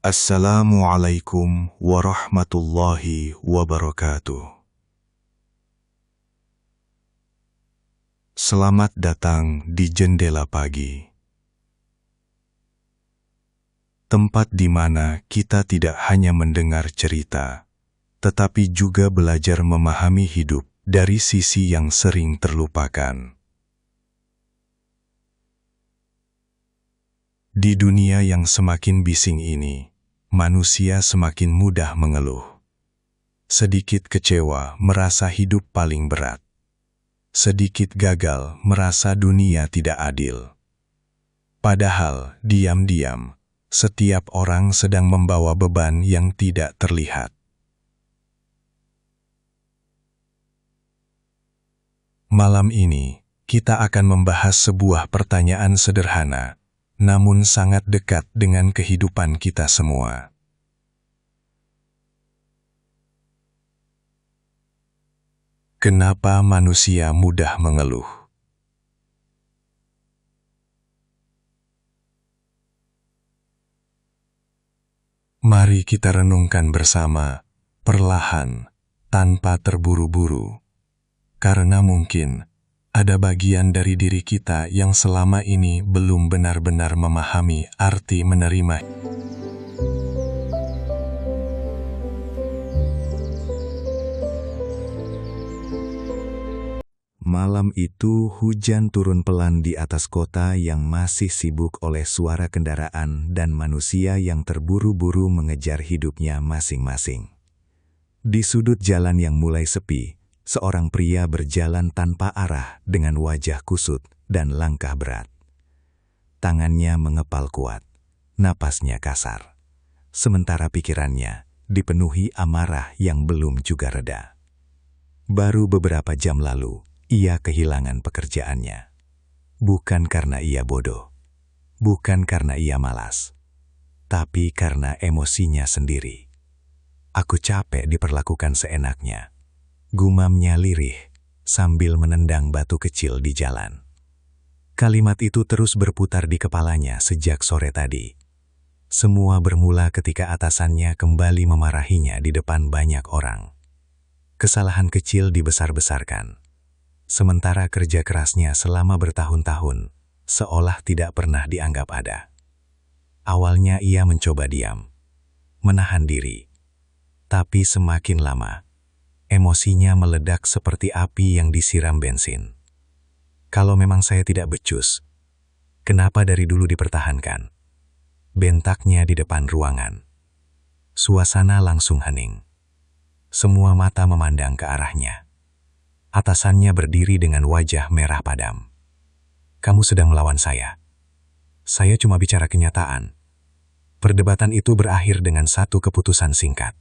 Assalamualaikum warahmatullahi wabarakatuh. Selamat datang di Jendela Pagi. Tempat di mana kita tidak hanya mendengar cerita, tetapi juga belajar memahami hidup dari sisi yang sering terlupakan. Di dunia yang semakin bising ini, manusia semakin mudah mengeluh. Sedikit kecewa merasa hidup paling berat. Sedikit gagal merasa dunia tidak adil. Padahal diam-diam, setiap orang sedang membawa beban yang tidak terlihat. Malam ini, kita akan membahas sebuah pertanyaan sederhana, namun sangat dekat dengan kehidupan kita semua. Kenapa manusia mudah mengeluh? Mari kita renungkan bersama, perlahan, tanpa terburu-buru. Karena mungkin ada bagian dari diri kita yang selama ini belum benar-benar memahami arti menerima. Malam itu hujan turun pelan di atas kota yang masih sibuk oleh suara kendaraan dan manusia yang terburu-buru mengejar hidupnya masing-masing. Di sudut jalan yang mulai sepi, seorang pria berjalan tanpa arah dengan wajah kusut dan langkah berat. Tangannya mengepal kuat, napasnya kasar. Sementara pikirannya dipenuhi amarah yang belum juga reda. Baru beberapa jam lalu, ia kehilangan pekerjaannya. Bukan karena ia bodoh, bukan karena ia malas, tapi karena emosinya sendiri. Aku capek diperlakukan seenaknya. Gumamnya lirih sambil menendang batu kecil di jalan. Kalimat itu terus berputar di kepalanya sejak sore tadi. Semua bermula ketika atasannya kembali memarahinya di depan banyak orang. Kesalahan kecil dibesar-besarkan, sementara kerja kerasnya selama bertahun-tahun seolah tidak pernah dianggap ada. Awalnya ia mencoba diam, menahan diri, tapi semakin lama, emosinya meledak seperti api yang disiram bensin. Kalau memang saya tidak becus, kenapa dari dulu dipertahankan? Bentaknya di depan ruangan. Suasana langsung hening. Semua mata memandang ke arahnya. Atasannya berdiri dengan wajah merah padam. Kamu sedang melawan saya. Saya cuma bicara kenyataan. Perdebatan itu berakhir dengan satu keputusan singkat.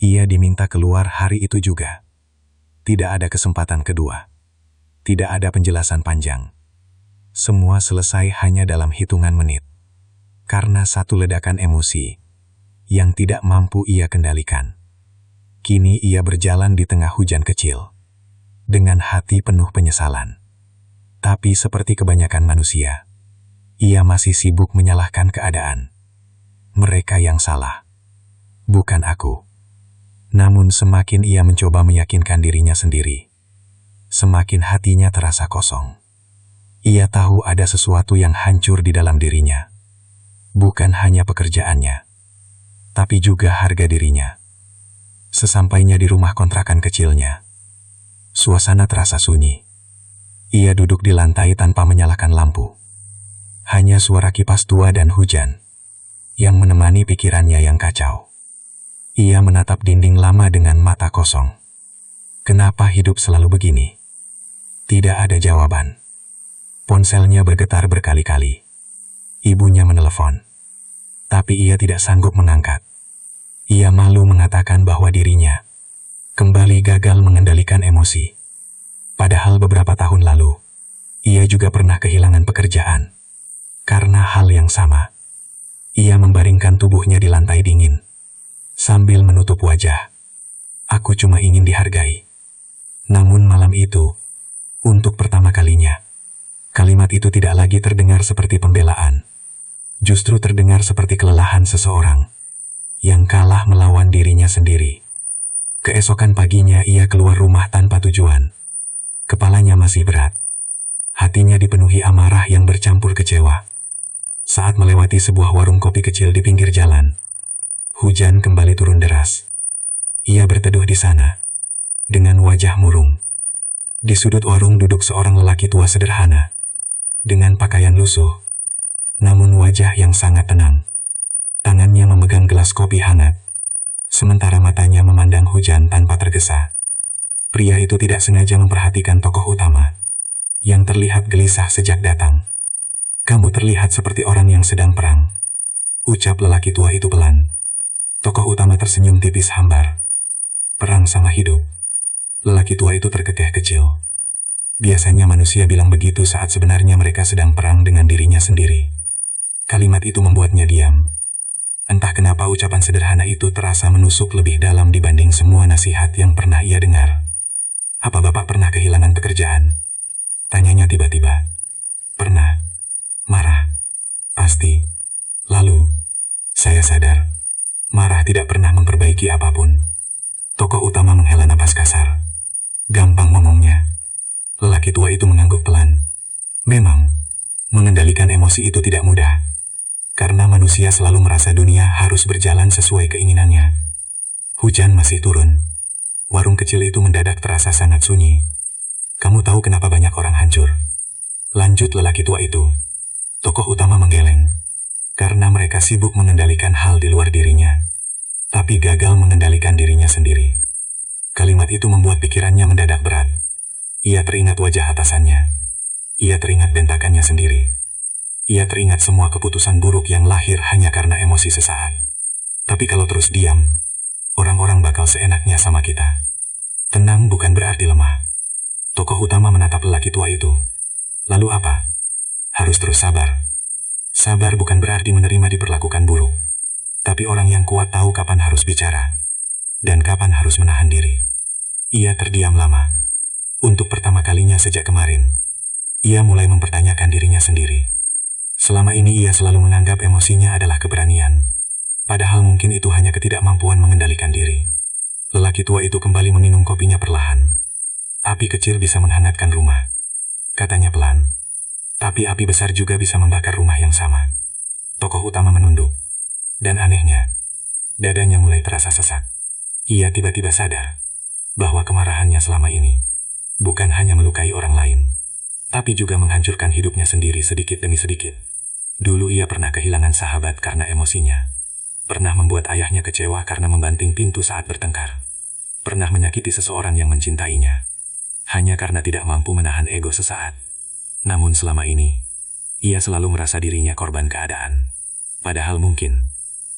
Ia diminta keluar hari itu juga. Tidak ada kesempatan kedua. Tidak ada penjelasan panjang. Semua selesai hanya dalam hitungan menit. Karena satu ledakan emosi yang tidak mampu ia kendalikan. Kini ia berjalan di tengah hujan kecil, dengan hati penuh penyesalan. Tapi seperti kebanyakan manusia, ia masih sibuk menyalahkan keadaan. Mereka yang salah, bukan aku. Namun semakin ia mencoba meyakinkan dirinya sendiri, semakin hatinya terasa kosong. Ia tahu ada sesuatu yang hancur di dalam dirinya. Bukan hanya pekerjaannya, tapi juga harga dirinya. Sesampainya di rumah kontrakan kecilnya, suasana terasa sunyi. Ia duduk di lantai tanpa menyalakan lampu. Hanya suara kipas tua dan hujan yang menemani pikirannya yang kacau. Ia menatap dinding lama dengan mata kosong. Kenapa hidup selalu begini? Tidak ada jawaban. Ponselnya bergetar berkali-kali. Ibunya menelepon. Tapi ia tidak sanggup mengangkat. Ia malu mengatakan bahwa dirinya kembali gagal mengendalikan emosi. Padahal beberapa tahun lalu, ia juga pernah kehilangan pekerjaan. Karena hal yang sama, ia membaringkan tubuhnya di lantai dingin. Sambil menutup wajah, aku cuma ingin dihargai. Namun malam itu, untuk pertama kalinya, kalimat itu tidak lagi terdengar seperti pembelaan. justru terdengar seperti kelelahan seseorang yang kalah melawan dirinya sendiri. Keesokan paginya ia keluar rumah tanpa tujuan. Kepalanya masih berat. Hatinya dipenuhi amarah yang bercampur kecewa. Saat melewati sebuah warung kopi kecil di pinggir jalan, hujan kembali turun deras. Ia berteduh di sana, dengan wajah murung. Di sudut warung duduk seorang lelaki tua sederhana, dengan pakaian lusuh, namun wajah yang sangat tenang. Tangannya memegang gelas kopi hangat, sementara matanya memandang hujan tanpa tergesa. Pria itu tidak sengaja memperhatikan tokoh utama, yang terlihat gelisah sejak datang. "Kamu terlihat seperti orang yang sedang perang," ucap lelaki tua itu pelan. Tokoh utama tersenyum tipis hambar. "Perang sama hidup." Lelaki tua itu terkekeh kecil. Biasanya manusia bilang begitu saat sebenarnya mereka sedang perang dengan dirinya sendiri. Kalimat itu membuatnya diam. Entah kenapa ucapan sederhana itu terasa menusuk lebih dalam dibanding semua nasihat yang pernah ia dengar. "Apa Bapak pernah kehilangan pekerjaan?" tanyanya tiba-tiba. "Pernah." "Marah?" "Pasti." "Lalu?" Saya sadar. Marah tidak pernah memperbaiki apapun. Tokoh utama menghela napas kasar. "Gampang ngomongnya." Lelaki tua itu mengangguk pelan. "Memang, mengendalikan emosi itu tidak mudah. Karena manusia selalu merasa dunia harus berjalan sesuai keinginannya." Hujan masih turun. Warung kecil itu mendadak terasa sangat sunyi. "Kamu tahu kenapa banyak orang hancur?" lanjut lelaki tua itu. Tokoh utama menggeleng. Karena mereka sibuk mengendalikan hal di luar dirinya, tapi gagal mengendalikan dirinya sendiri. Kalimat itu membuat pikirannya mendadak berat. Ia teringat wajah atasannya. Ia teringat bentakannya sendiri. Ia teringat semua keputusan buruk yang lahir hanya karena emosi sesaat. Tapi kalau terus diam, orang-orang bakal seenaknya sama kita. Tenang bukan berarti lemah. Tokoh utama menatap lelaki tua itu. "Lalu apa?" "Harus terus sabar." Sabar bukan berarti menerima diperlakukan buruk. Tapi orang yang kuat tahu kapan harus bicara, dan kapan harus menahan diri. Ia terdiam lama. Untuk pertama kalinya sejak kemarin, ia mulai mempertanyakan dirinya sendiri. Selama ini ia selalu menganggap emosinya adalah keberanian. Padahal mungkin itu hanya ketidakmampuan mengendalikan diri. Lelaki tua itu kembali meminum kopinya perlahan. "Api kecil bisa menghangatkan rumah," katanya pelan. "Tapi api besar juga bisa membakar rumah yang sama." Tokoh utama menunduk. Dan anehnya, dadanya mulai terasa sesak. Ia tiba-tiba sadar bahwa kemarahannya selama ini bukan hanya melukai orang lain, tapi juga menghancurkan hidupnya sendiri sedikit demi sedikit. Dulu ia pernah kehilangan sahabat karena emosinya. Pernah membuat ayahnya kecewa karena membanting pintu saat bertengkar. Pernah menyakiti seseorang yang mencintainya, hanya karena tidak mampu menahan ego sesaat. Namun selama ini, ia selalu merasa dirinya korban keadaan. Padahal mungkin,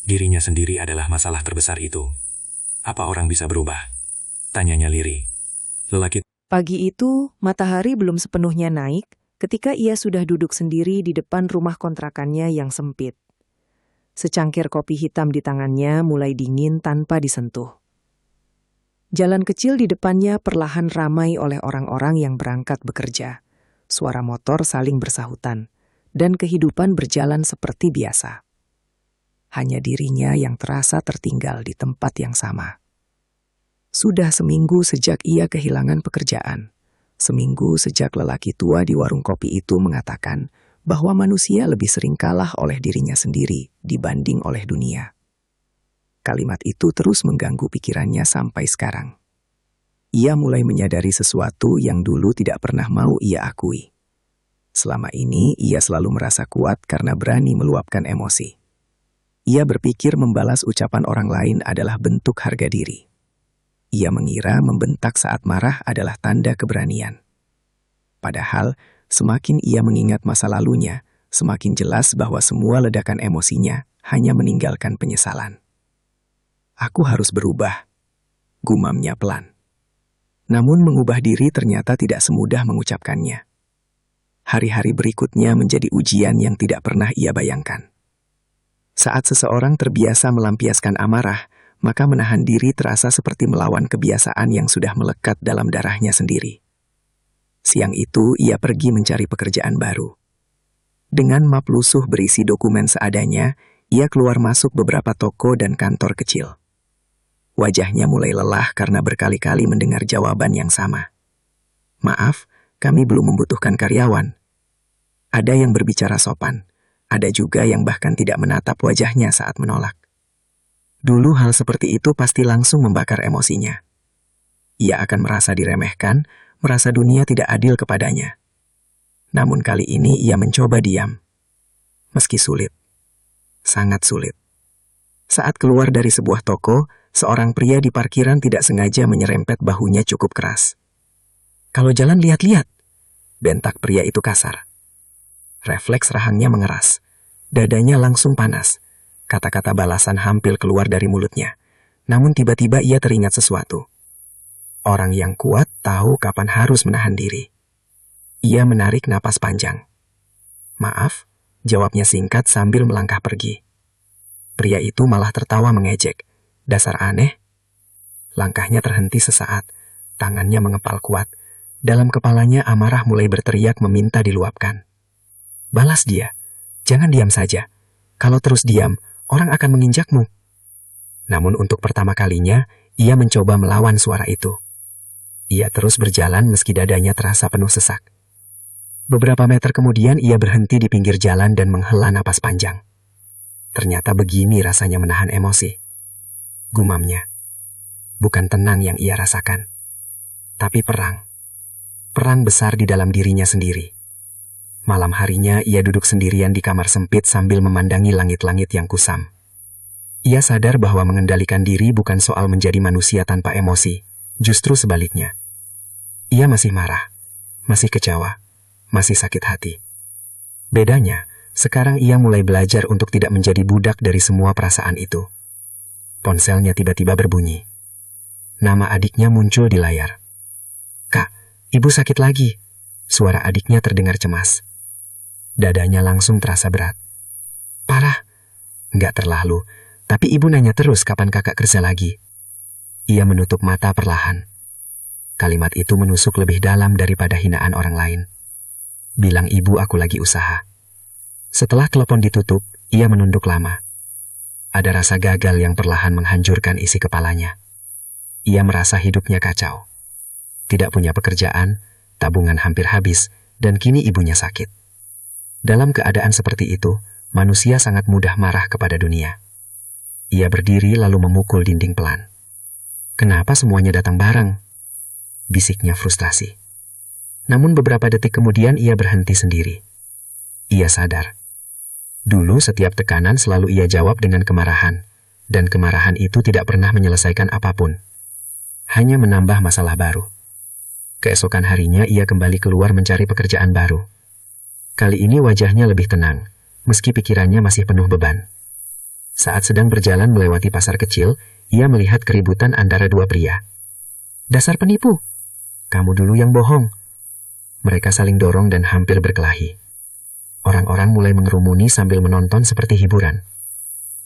dirinya sendiri adalah masalah terbesar itu. "Apa orang bisa berubah?" tanyanya lirih. Pagi itu, matahari belum sepenuhnya naik ketika ia sudah duduk sendiri di depan rumah kontrakannya yang sempit. Secangkir kopi hitam di tangannya mulai dingin tanpa disentuh. Jalan kecil di depannya perlahan ramai oleh orang-orang yang berangkat bekerja. Suara motor saling bersahutan, dan kehidupan berjalan seperti biasa. Hanya dirinya yang terasa tertinggal di tempat yang sama. Sudah seminggu sejak ia kehilangan pekerjaan. Seminggu sejak lelaki tua di warung kopi itu mengatakan bahwa manusia lebih sering kalah oleh dirinya sendiri dibanding oleh dunia. Kalimat itu terus mengganggu pikirannya sampai sekarang. Ia mulai menyadari sesuatu yang dulu tidak pernah mau ia akui. Selama ini ia selalu merasa kuat karena berani meluapkan emosi. Ia berpikir membalas ucapan orang lain adalah bentuk harga diri. Ia mengira membentak saat marah adalah tanda keberanian. Padahal, semakin ia mengingat masa lalunya, semakin jelas bahwa semua ledakan emosinya hanya meninggalkan penyesalan. "Aku harus berubah," gumamnya pelan. Namun mengubah diri ternyata tidak semudah mengucapkannya. Hari-hari berikutnya menjadi ujian yang tidak pernah ia bayangkan. Saat seseorang terbiasa melampiaskan amarah, maka menahan diri terasa seperti melawan kebiasaan yang sudah melekat dalam darahnya sendiri. Siang itu ia pergi mencari pekerjaan baru. Dengan map lusuh berisi dokumen seadanya, ia keluar masuk beberapa toko dan kantor kecil. Wajahnya mulai lelah karena berkali-kali mendengar jawaban yang sama. Maaf, kami belum membutuhkan karyawan. Ada yang berbicara sopan, ada juga yang bahkan tidak menatap wajahnya saat menolak. Dulu hal seperti itu pasti langsung membakar emosinya. Ia akan merasa diremehkan, merasa dunia tidak adil kepadanya. Namun kali ini ia mencoba diam. Meski sulit. Sangat sulit. Saat keluar dari sebuah toko, seorang pria di parkiran tidak sengaja menyerempet bahunya cukup keras. "Kalau jalan lihat-lihat," bentak pria itu kasar. Refleks rahangnya mengeras. Dadanya langsung panas. Kata-kata balasan hampir keluar dari mulutnya. Namun tiba-tiba ia teringat sesuatu. Orang yang kuat tahu kapan harus menahan diri. Ia menarik napas panjang. "Maaf," jawabnya singkat sambil melangkah pergi. Pria itu malah tertawa mengejek. "Dasar aneh." Langkahnya terhenti sesaat. Tangannya mengepal kuat. Dalam kepalanya amarah mulai berteriak meminta diluapkan. Balas dia. Jangan diam saja. Kalau terus diam, orang akan menginjakmu. Namun untuk pertama kalinya, ia mencoba melawan suara itu. Ia terus berjalan meski dadanya terasa penuh sesak. Beberapa meter kemudian ia berhenti di pinggir jalan dan menghela napas panjang. Ternyata begini rasanya menahan emosi. Gumamnya. Bukan tenang yang ia rasakan, tapi perang. Perang besar di dalam dirinya sendiri. Malam harinya ia duduk sendirian di kamar sempit sambil memandangi langit-langit yang kusam. Ia sadar bahwa mengendalikan diri bukan soal menjadi manusia tanpa emosi, justru sebaliknya. Ia masih marah, masih kecewa, masih sakit hati. Bedanya, sekarang ia mulai belajar untuk tidak menjadi budak dari semua perasaan itu. Ponselnya tiba-tiba berbunyi. Nama adiknya muncul di layar. "Kak, ibu sakit lagi." Suara adiknya terdengar cemas. Dadanya langsung terasa berat. "Parah?" "Enggak terlalu, tapi ibu nanya terus kapan kakak kerja lagi." Ia menutup mata perlahan. Kalimat itu menusuk lebih dalam daripada hinaan orang lain. "Bilang ibu aku lagi usaha." Setelah telepon ditutup, ia menunduk lama. Ada rasa gagal yang perlahan menghancurkan isi kepalanya. Ia merasa hidupnya kacau. Tidak punya pekerjaan, tabungan hampir habis, dan kini ibunya sakit. Dalam keadaan seperti itu, manusia sangat mudah marah kepada dunia. Ia berdiri lalu memukul dinding pelan. "Kenapa semuanya datang bareng?" bisiknya frustrasi. Namun beberapa detik kemudian ia berhenti sendiri. Ia sadar. Dulu setiap tekanan selalu ia jawab dengan kemarahan, dan kemarahan itu tidak pernah menyelesaikan apapun. Hanya menambah masalah baru. Keesokan harinya ia kembali keluar mencari pekerjaan baru. Kali ini wajahnya lebih tenang, meski pikirannya masih penuh beban. Saat sedang berjalan melewati pasar kecil, ia melihat keributan antara dua pria. "Dasar penipu! Kamu dulu yang bohong." Mereka saling dorong dan hampir berkelahi. Orang-orang mulai mengerumuni sambil menonton seperti hiburan.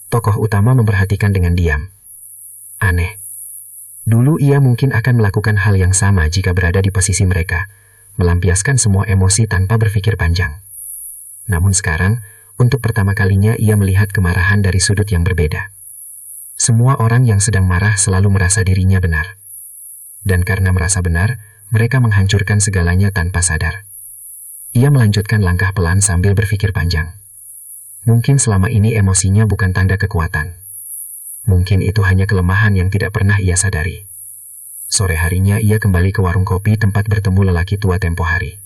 Tokoh utama memperhatikan dengan diam. Aneh. Dulu ia mungkin akan melakukan hal yang sama jika berada di posisi mereka, melampiaskan semua emosi tanpa berpikir panjang. Namun sekarang, untuk pertama kalinya ia melihat kemarahan dari sudut yang berbeda. Semua orang yang sedang marah selalu merasa dirinya benar. Dan karena merasa benar, mereka menghancurkan segalanya tanpa sadar. Ia melanjutkan langkah pelan sambil berpikir panjang. Mungkin selama ini emosinya bukan tanda kekuatan. Mungkin itu hanya kelemahan yang tidak pernah ia sadari. Sore harinya ia kembali ke warung kopi tempat bertemu lelaki tua tempo hari.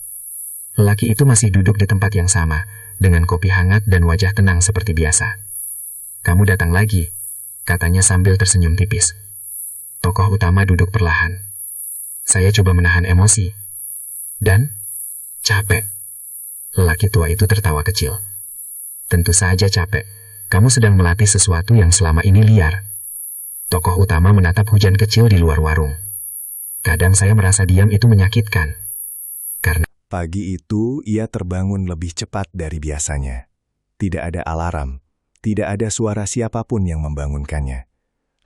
Lelaki itu masih duduk di tempat yang sama, dengan kopi hangat dan wajah tenang seperti biasa. "Kamu datang lagi," katanya sambil tersenyum tipis. Tokoh utama duduk perlahan. "Saya coba menahan emosi. Dan capek." Lelaki tua itu tertawa kecil. "Tentu saja capek. Kamu sedang melatih sesuatu yang selama ini liar." Tokoh utama menatap hujan kecil di luar warung. "Kadang saya merasa diam itu menyakitkan. Karena..." Pagi itu ia terbangun lebih cepat dari biasanya. Tidak ada alarm, tidak ada suara siapapun yang membangunkannya.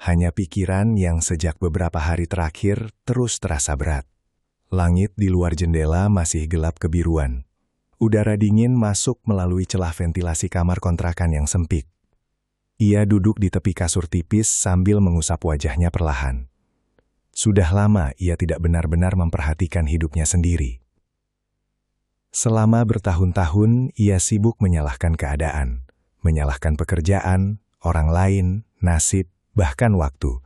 Hanya pikiran yang sejak beberapa hari terakhir terus terasa berat. Langit di luar jendela masih gelap kebiruan. Udara dingin masuk melalui celah ventilasi kamar kontrakan yang sempit. Ia duduk di tepi kasur tipis sambil mengusap wajahnya perlahan. Sudah lama ia tidak benar-benar memperhatikan hidupnya sendiri. Selama bertahun-tahun ia sibuk menyalahkan keadaan, menyalahkan pekerjaan, orang lain, nasib, bahkan waktu.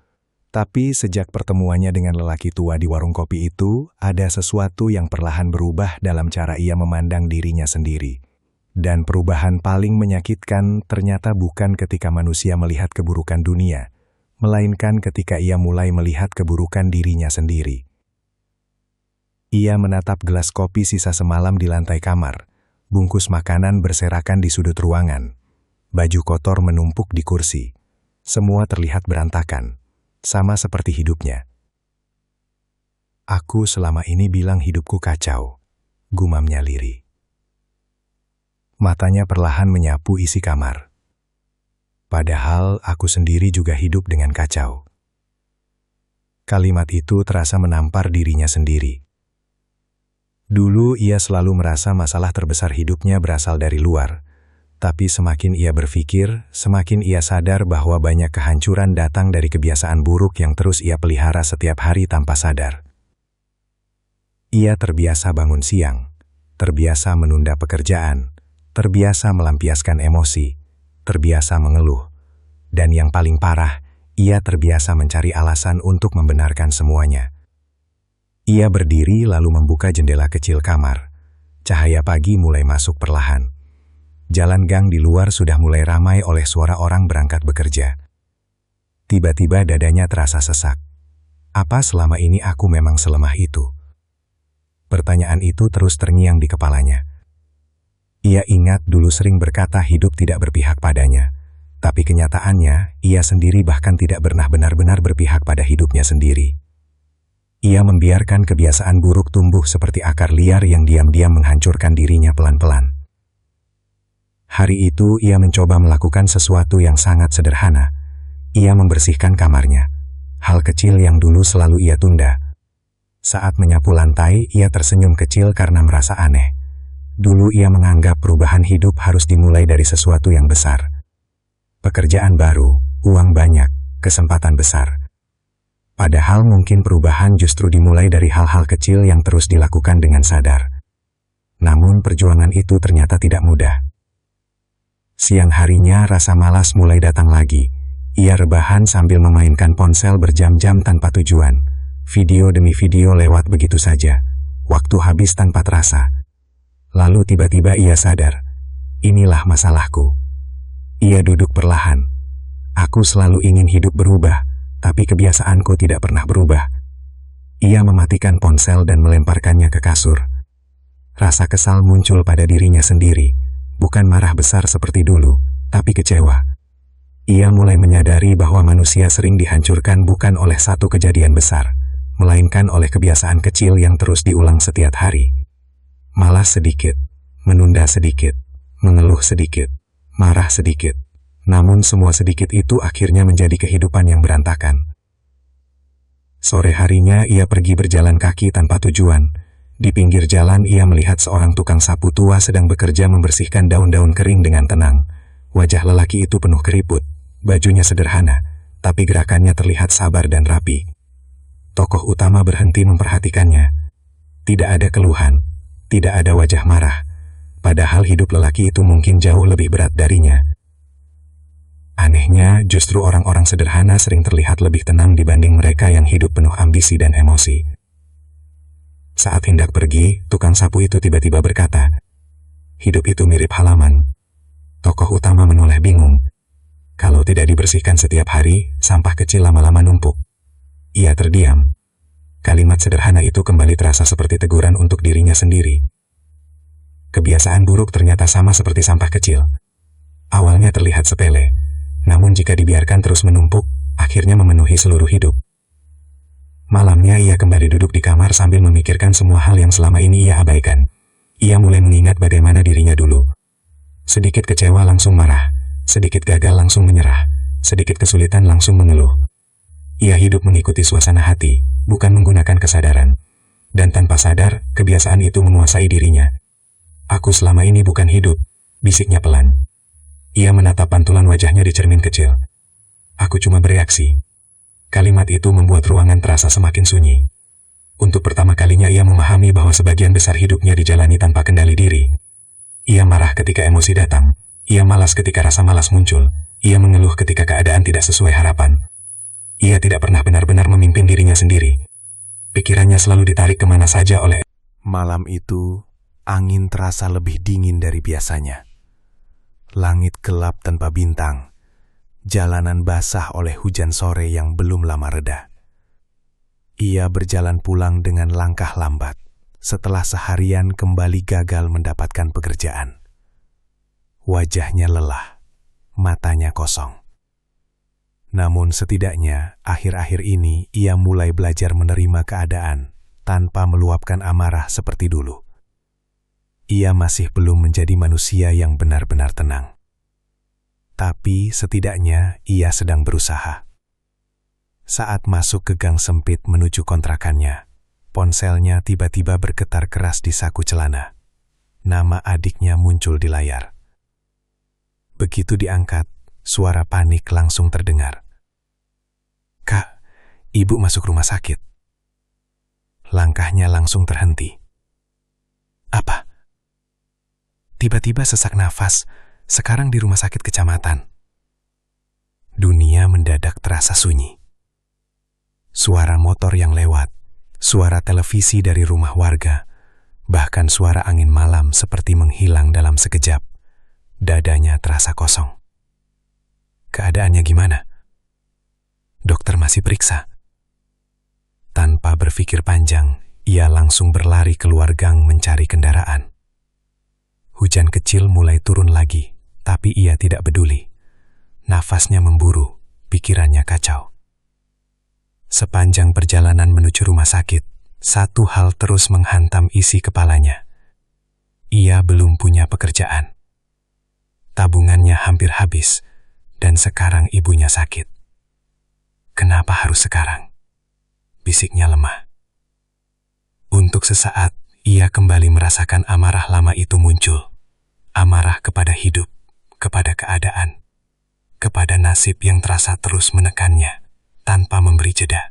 Tapi sejak pertemuannya dengan lelaki tua di warung kopi itu, ada sesuatu yang perlahan berubah dalam cara ia memandang dirinya sendiri. Dan perubahan paling menyakitkan ternyata bukan ketika manusia melihat keburukan dunia, melainkan ketika ia mulai melihat keburukan dirinya sendiri. Ia menatap gelas kopi sisa semalam di lantai kamar, bungkus makanan berserakan di sudut ruangan, baju kotor menumpuk di kursi. Semua terlihat berantakan. Sama seperti hidupnya. Aku selama ini bilang hidupku kacau, gumamnya lirih. Matanya perlahan menyapu isi kamar. Padahal aku sendiri juga hidup dengan kacau. Kalimat itu terasa menampar dirinya sendiri. Dulu ia selalu merasa masalah terbesar hidupnya berasal dari luar. Tapi semakin ia berpikir, semakin ia sadar bahwa banyak kehancuran datang dari kebiasaan buruk yang terus ia pelihara setiap hari tanpa sadar. Ia terbiasa bangun siang, terbiasa menunda pekerjaan, terbiasa melampiaskan emosi, terbiasa mengeluh, dan yang paling parah, ia terbiasa mencari alasan untuk membenarkan semuanya. Ia berdiri lalu membuka jendela kecil kamar. Cahaya pagi mulai masuk perlahan. Jalan gang di luar sudah mulai ramai oleh suara orang berangkat bekerja. Tiba-tiba dadanya terasa sesak. Apa selama ini aku memang selemah itu? Pertanyaan itu terus terngiang di kepalanya. Ia ingat dulu sering berkata hidup tidak berpihak padanya. Tapi kenyataannya, ia sendiri bahkan tidak pernah benar-benar berpihak pada hidupnya sendiri. Ia membiarkan kebiasaan buruk tumbuh seperti akar liar yang diam-diam menghancurkan dirinya pelan-pelan. Hari itu ia mencoba melakukan sesuatu yang sangat sederhana. Ia membersihkan kamarnya. Hal kecil yang dulu selalu ia tunda. Saat menyapu lantai, ia tersenyum kecil karena merasa aneh. Dulu ia menganggap perubahan hidup harus dimulai dari sesuatu yang besar. Pekerjaan baru, uang banyak, kesempatan besar. Padahal mungkin perubahan justru dimulai dari hal-hal kecil yang terus dilakukan dengan sadar. Namun perjuangan itu ternyata tidak mudah. Siang harinya rasa malas mulai datang lagi. Ia rebahan sambil memainkan ponsel berjam-jam tanpa tujuan. Video demi video lewat begitu saja. Waktu habis tanpa terasa. Lalu tiba-tiba ia sadar. Inilah masalahku. Ia duduk perlahan. Aku selalu ingin hidup berubah, tapi kebiasaanku tidak pernah berubah. Ia mematikan ponsel dan melemparkannya ke kasur. Rasa kesal muncul pada dirinya sendiri. Bukan marah besar seperti dulu, tapi kecewa. Ia mulai menyadari bahwa manusia sering dihancurkan bukan oleh satu kejadian besar, melainkan oleh kebiasaan kecil yang terus diulang setiap hari. Malas sedikit, menunda sedikit, mengeluh sedikit, marah sedikit. Namun semua sedikit itu akhirnya menjadi kehidupan yang berantakan. Sore harinya ia pergi berjalan kaki tanpa tujuan. Di pinggir jalan ia melihat seorang tukang sapu tua sedang bekerja membersihkan daun-daun kering dengan tenang. Wajah lelaki itu penuh keriput, bajunya sederhana, tapi gerakannya terlihat sabar dan rapi. Tokoh utama berhenti memperhatikannya. Tidak ada keluhan, tidak ada wajah marah, padahal hidup lelaki itu mungkin jauh lebih berat darinya. Anehnya, justru orang-orang sederhana sering terlihat lebih tenang dibanding mereka yang hidup penuh ambisi dan emosi. Saat hendak pergi, tukang sapu itu tiba-tiba berkata, "Hidup itu mirip halaman." Tokoh utama menoleh bingung. Kalau tidak dibersihkan setiap hari, sampah kecil lama-lama numpuk. Ia terdiam. Kalimat sederhana itu kembali terasa seperti teguran untuk dirinya sendiri. Kebiasaan buruk ternyata sama seperti sampah kecil. Awalnya terlihat sepele, namun jika dibiarkan terus menumpuk, akhirnya memenuhi seluruh hidup. Malamnya ia kembali duduk di kamar sambil memikirkan semua hal yang selama ini ia abaikan. Ia mulai mengingat bagaimana dirinya dulu. Sedikit kecewa langsung marah, sedikit gagal langsung menyerah, sedikit kesulitan langsung mengeluh. Ia hidup mengikuti suasana hati, bukan menggunakan kesadaran. Dan tanpa sadar, kebiasaan itu menguasai dirinya. Aku selama ini bukan hidup, bisiknya pelan. Ia menatap pantulan wajahnya di cermin kecil. Aku cuma bereaksi. Kalimat itu membuat ruangan terasa semakin sunyi. Untuk pertama kalinya ia memahami bahwa sebagian besar hidupnya dijalani tanpa kendali diri. Ia marah ketika emosi datang. Ia malas ketika rasa malas muncul. Ia mengeluh ketika keadaan tidak sesuai harapan. Ia tidak pernah benar-benar memimpin dirinya sendiri. Pikirannya selalu ditarik kemana saja oleh... Malam itu, angin terasa lebih dingin dari biasanya. Langit gelap tanpa bintang. Jalanan basah oleh hujan sore yang belum lama reda. Ia berjalan pulang dengan langkah lambat, setelah seharian kembali gagal mendapatkan pekerjaan. Wajahnya lelah, matanya kosong. Namun setidaknya, akhir-akhir ini ia mulai belajar menerima keadaan tanpa meluapkan amarah seperti dulu. Ia masih belum menjadi manusia yang benar-benar tenang. Tapi setidaknya ia sedang berusaha. Saat masuk ke gang sempit menuju kontrakannya, ponselnya tiba-tiba bergetar keras di saku celana. Nama adiknya muncul di layar. Begitu diangkat, suara panik langsung terdengar. "Kak, ibu masuk rumah sakit." Langkahnya langsung terhenti. "Apa?" Tiba-tiba sesak nafas, sekarang di rumah sakit kecamatan. Dunia mendadak terasa sunyi. Suara motor yang lewat, suara televisi dari rumah warga, bahkan suara angin malam seperti menghilang dalam sekejap. Dadanya terasa kosong. Keadaannya gimana? Dokter masih periksa. Tanpa berpikir panjang, ia langsung berlari keluar gang mencari kendaraan. Hujan kecil mulai turun lagi, tapi ia tidak peduli. Nafasnya memburu, pikirannya kacau. Sepanjang perjalanan menuju rumah sakit, satu hal terus menghantam isi kepalanya. Ia belum punya pekerjaan. Tabungannya hampir habis, dan sekarang ibunya sakit. Kenapa harus sekarang? Bisiknya lemah. Untuk sesaat, ia kembali merasakan amarah lama itu muncul. Amarah kepada hidup, kepada keadaan, kepada nasib yang terasa terus menekannya, tanpa memberi jeda.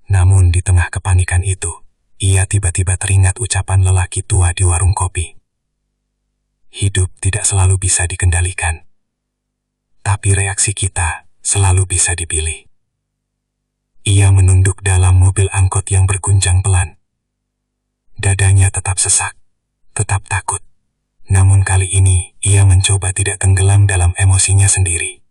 Namun di tengah kepanikan itu, ia tiba-tiba teringat ucapan lelaki tua di warung kopi. Hidup tidak selalu bisa dikendalikan, tapi reaksi kita selalu bisa dipilih. Ia menunduk dalam mobil angkot yang berguncang pelan. Dadanya tetap sesak, tetap takut. Namun kali ini, ia mencoba tidak tenggelam dalam emosinya sendiri.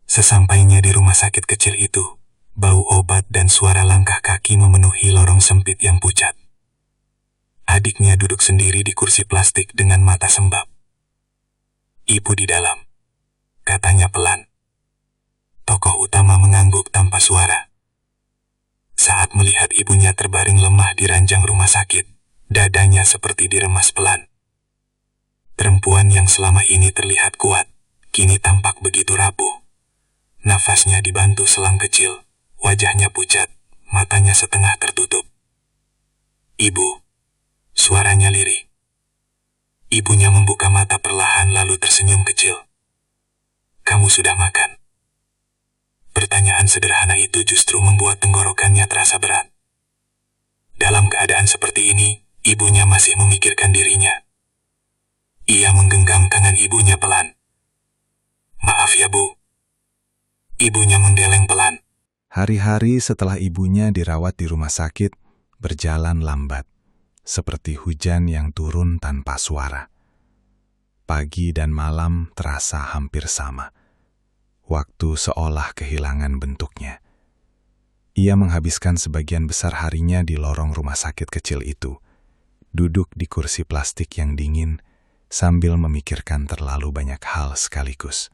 Sesampainya di rumah sakit kecil itu, bau obat dan suara langkah kaki memenuhi lorong sempit yang pucat. Adiknya duduk sendiri di kursi plastik dengan mata sembab. "Ibu di dalam," katanya pelan. Tokoh utama mengangguk tanpa suara. Saat melihat ibunya terbaring lemah di ranjang rumah sakit, dadanya seperti diremas pelan. Perempuan yang selama ini terlihat kuat, kini tampak begitu rapuh. Nafasnya dibantu selang kecil, wajahnya pucat, matanya setengah tertutup. "Ibu," suaranya lirih. Ibunya membuka mata perlahan lalu tersenyum kecil. "Kamu sudah makan?" Pertanyaan sederhana itu justru membuat tenggorokannya terasa berat. Dalam keadaan seperti ini, ibunya masih memikirkan dirinya. Ia menggenggam tangan ibunya pelan. "Maaf ya, Bu." Ibunya menggeleng pelan. Hari-hari setelah ibunya dirawat di rumah sakit, berjalan lambat, seperti hujan yang turun tanpa suara. Pagi dan malam terasa hampir sama. Waktu seolah kehilangan bentuknya. Ia menghabiskan sebagian besar harinya di lorong rumah sakit kecil itu, duduk di kursi plastik yang dingin, sambil memikirkan terlalu banyak hal sekaligus.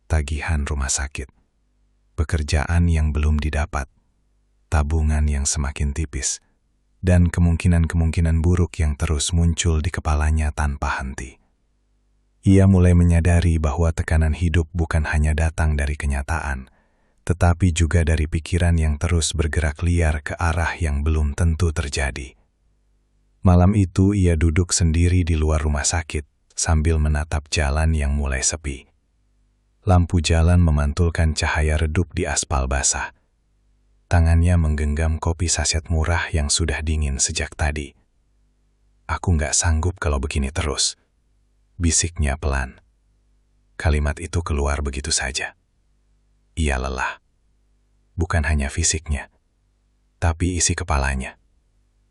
Tagihan rumah sakit, pekerjaan yang belum didapat, tabungan yang semakin tipis, dan kemungkinan-kemungkinan buruk yang terus muncul di kepalanya tanpa henti. Ia mulai menyadari bahwa tekanan hidup bukan hanya datang dari kenyataan, tetapi juga dari pikiran yang terus bergerak liar ke arah yang belum tentu terjadi. Malam itu ia duduk sendiri di luar rumah sakit sambil menatap jalan yang mulai sepi. Lampu jalan memantulkan cahaya redup di aspal basah. Tangannya menggenggam kopi saset murah yang sudah dingin sejak tadi. "Aku nggak sanggup kalau begini terus," bisiknya pelan. Kalimat itu keluar begitu saja. Ia lelah. Bukan hanya fisiknya, tapi isi kepalanya.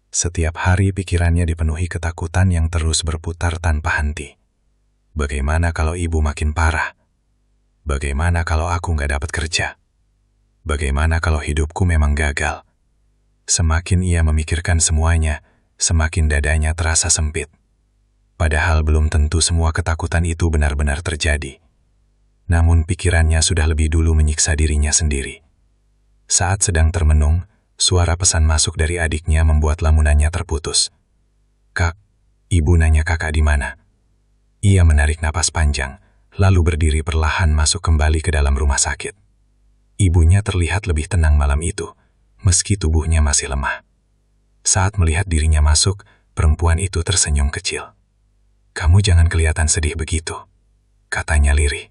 Setiap hari pikirannya dipenuhi ketakutan yang terus berputar tanpa henti. Bagaimana kalau ibu makin parah? Bagaimana kalau aku nggak dapat kerja? Bagaimana kalau hidupku memang gagal? Semakin ia memikirkan semuanya, semakin dadanya terasa sempit. Padahal belum tentu semua ketakutan itu benar-benar terjadi. Namun pikirannya sudah lebih dulu menyiksa dirinya sendiri. Saat sedang termenung, suara pesan masuk dari adiknya membuat lamunannya terputus. "Kak," ibu nanya kakak di mana. Ia menarik napas panjang, lalu berdiri perlahan masuk kembali ke dalam rumah sakit. Ibunya terlihat lebih tenang malam itu, meski tubuhnya masih lemah. Saat melihat dirinya masuk, perempuan itu tersenyum kecil. "Kamu jangan kelihatan sedih begitu," katanya lirih.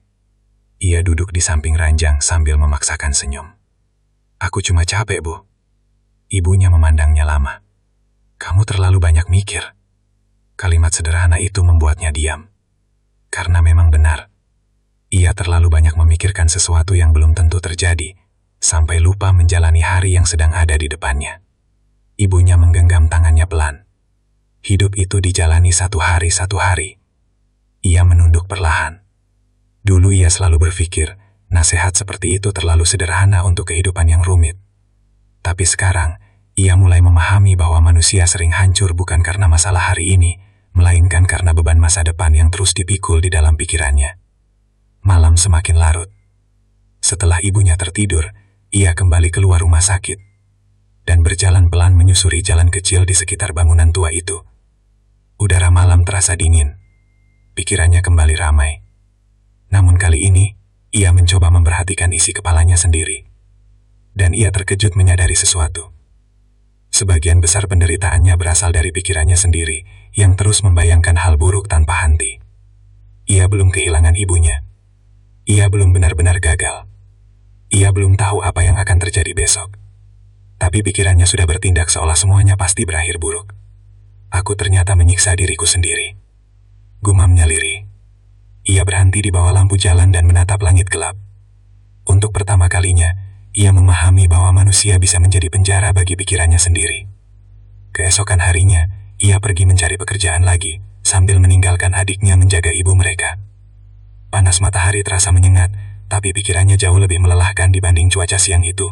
Ia duduk di samping ranjang sambil memaksakan senyum. "Aku cuma capek, Bu." Ibunya memandangnya lama. "Kamu terlalu banyak mikir." Kalimat sederhana itu membuatnya diam. Karena memang benar. Ia terlalu banyak memikirkan sesuatu yang belum tentu terjadi, sampai lupa menjalani hari yang sedang ada di depannya. Ibunya menggenggam tangannya pelan. Hidup itu dijalani satu hari. Ia menunduk perlahan. Dulu ia selalu berpikir, nasihat seperti itu terlalu sederhana untuk kehidupan yang rumit. Tapi sekarang, ia mulai memahami bahwa manusia sering hancur bukan karena masalah hari ini, melainkan karena beban masa depan yang terus dipikul di dalam pikirannya. Malam semakin larut. Setelah ibunya tertidur, ia kembali keluar rumah sakit dan berjalan pelan menyusuri jalan kecil di sekitar bangunan tua itu. Udara malam terasa dingin. Pikirannya kembali ramai. Namun kali ini, ia mencoba memperhatikan isi kepalanya sendiri. Dan ia terkejut menyadari sesuatu. Sebagian besar penderitaannya berasal dari pikirannya sendiri, yang terus membayangkan hal buruk tanpa henti. Ia belum kehilangan ibunya. Ia belum benar-benar gagal. Ia belum tahu apa yang akan terjadi besok. Tapi pikirannya sudah bertindak seolah semuanya pasti berakhir buruk. "Aku ternyata menyiksa diriku sendiri," gumamnya lirih. Ia berhenti di bawah lampu jalan dan menatap langit gelap. Untuk pertama kalinya, ia memahami bahwa manusia bisa menjadi penjara bagi pikirannya sendiri. Keesokan harinya, ia pergi mencari pekerjaan lagi, sambil meninggalkan adiknya menjaga ibu mereka. Panas matahari terasa menyengat, tapi pikirannya jauh lebih melelahkan dibanding cuaca siang itu.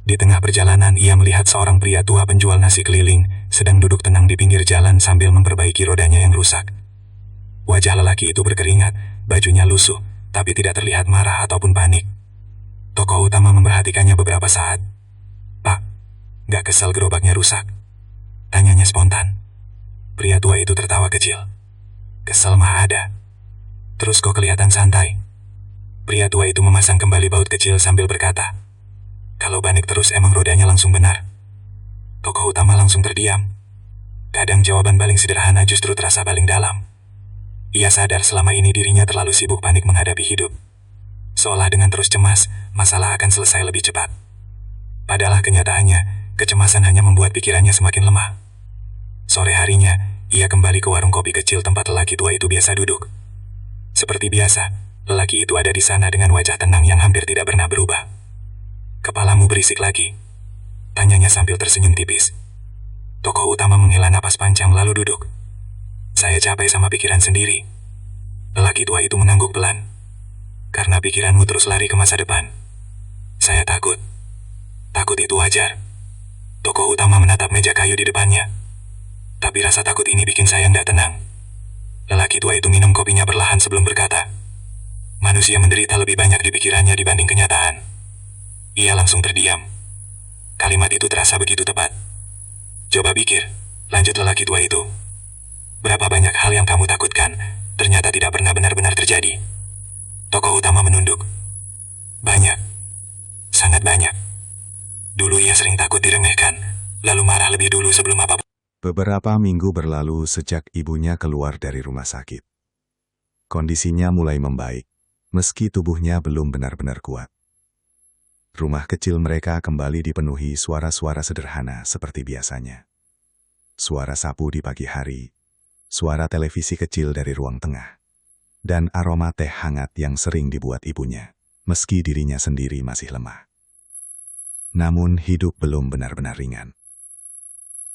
Di tengah perjalanan, ia melihat seorang pria tua penjual nasi keliling, sedang duduk tenang di pinggir jalan sambil memperbaiki rodanya yang rusak. Wajah lelaki itu berkeringat, bajunya lusuh, tapi tidak terlihat marah ataupun panik. Tokoh utama memperhatikannya beberapa saat. "Pak, gak kesel gerobaknya rusak?" tanyanya spontan. Pria tua itu tertawa kecil. "Kesel mah ada. Terus kok kelihatan santai?" Pria tua itu memasang kembali baut kecil sambil berkata, "Kalau panik terus emang rodanya langsung benar." Tokoh utama langsung terdiam. Kadang jawaban paling sederhana justru terasa paling dalam. Ia sadar selama ini dirinya terlalu sibuk panik menghadapi hidup. Seolah dengan terus cemas, masalah akan selesai lebih cepat. Padahal kenyataannya, kecemasan hanya membuat pikirannya semakin lemah. Sore harinya, ia kembali ke warung kopi kecil tempat lelaki tua itu biasa duduk. Seperti biasa, lelaki itu ada di sana dengan wajah tenang yang hampir tidak pernah berubah. "Kepalamu berisik lagi?" tanyanya sambil tersenyum tipis. Tokoh utama menghela napas panjang lalu duduk. "Saya capek sama pikiran sendiri." Lelaki tua itu mengangguk pelan. "Karena pikiranmu terus lari ke masa depan. Saya takut. Takut itu wajar." Tokoh utama menatap meja kayu di depannya. "Tapi rasa takut ini bikin saya nggak tenang." Lelaki tua itu minum kopinya perlahan sebelum berkata, "Manusia menderita lebih banyak di pikirannya dibanding kenyataan." Ia langsung terdiam. Kalimat itu terasa begitu tepat. "Coba pikir," lanjut lelaki tua itu. "Berapa banyak hal yang kamu takutkan, ternyata tidak pernah benar-benar terjadi." Tokoh utama menunduk. "Banyak. Sangat banyak. Dulu ia sering takut diremehkan, lalu marah lebih dulu sebelum apapun Beberapa minggu berlalu sejak ibunya keluar dari rumah sakit. Kondisinya mulai membaik, meski tubuhnya belum benar-benar kuat. Rumah kecil mereka kembali dipenuhi suara-suara sederhana seperti biasanya. Suara sapu di pagi hari, suara televisi kecil dari ruang tengah, dan aroma teh hangat yang sering dibuat ibunya, meski dirinya sendiri masih lemah. Namun hidup belum benar-benar ringan.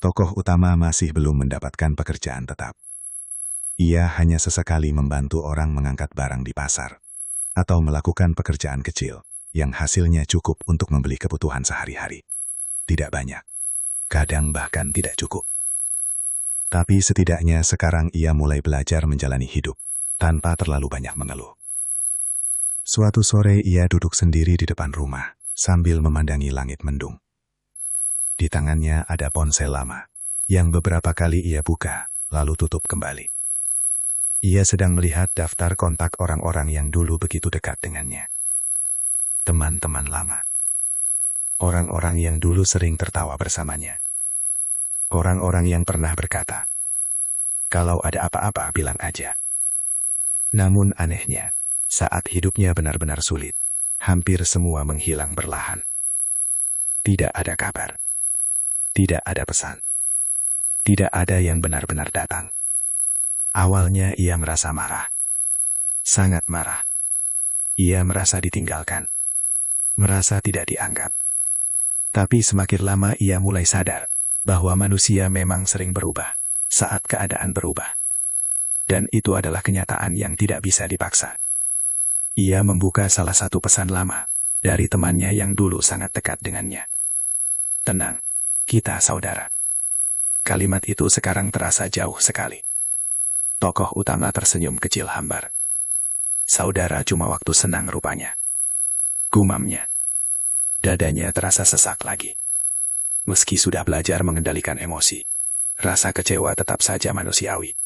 Tokoh utama masih belum mendapatkan pekerjaan tetap. Ia hanya sesekali membantu orang mengangkat barang di pasar, atau melakukan pekerjaan kecil, yang hasilnya cukup untuk membeli kebutuhan sehari-hari. Tidak banyak, kadang bahkan tidak cukup. Tapi setidaknya sekarang ia mulai belajar menjalani hidup, tanpa terlalu banyak mengeluh. Suatu sore ia duduk sendiri di depan rumah, sambil memandangi langit mendung. Di tangannya ada ponsel lama, yang beberapa kali ia buka, lalu tutup kembali. Ia sedang melihat daftar kontak orang-orang yang dulu begitu dekat dengannya. Teman-teman lama. Orang-orang yang dulu sering tertawa bersamanya. Orang-orang yang pernah berkata, "Kalau ada apa-apa bilang aja." Namun anehnya, saat hidupnya benar-benar sulit, hampir semua menghilang perlahan. Tidak ada kabar. Tidak ada pesan. Tidak ada yang benar-benar datang. Awalnya ia merasa marah. Sangat marah. Ia merasa ditinggalkan. Merasa tidak dianggap. Tapi semakin lama ia mulai sadar bahwa manusia memang sering berubah saat keadaan berubah. Dan itu adalah kenyataan yang tidak bisa dipaksa. Ia membuka salah satu pesan lama dari temannya yang dulu sangat dekat dengannya. "Tenang. Kita saudara." Kalimat itu sekarang terasa jauh sekali. Tokoh utama tersenyum kecil hambar. "Saudara cuma waktu senang rupanya." Gumamnya. Dadanya terasa sesak lagi. Meski sudah belajar mengendalikan emosi, rasa kecewa tetap saja manusiawi.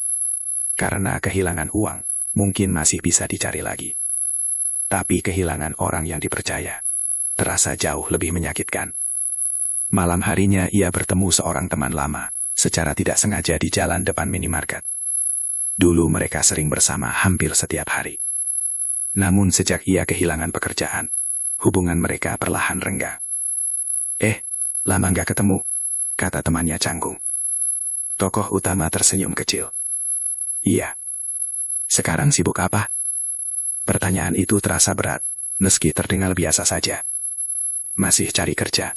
Karena kehilangan uang, mungkin masih bisa dicari lagi. Tapi kehilangan orang yang dipercaya, terasa jauh lebih menyakitkan. Malam harinya ia bertemu seorang teman lama, secara tidak sengaja di jalan depan minimarket. Dulu mereka sering bersama hampir setiap hari. Namun sejak ia kehilangan pekerjaan, hubungan mereka perlahan renggang. Lama nggak ketemu," kata temannya canggung. Tokoh utama tersenyum kecil. "Iya. Sekarang sibuk apa?" Pertanyaan itu terasa berat, meski terdengar biasa saja. "Masih cari kerja."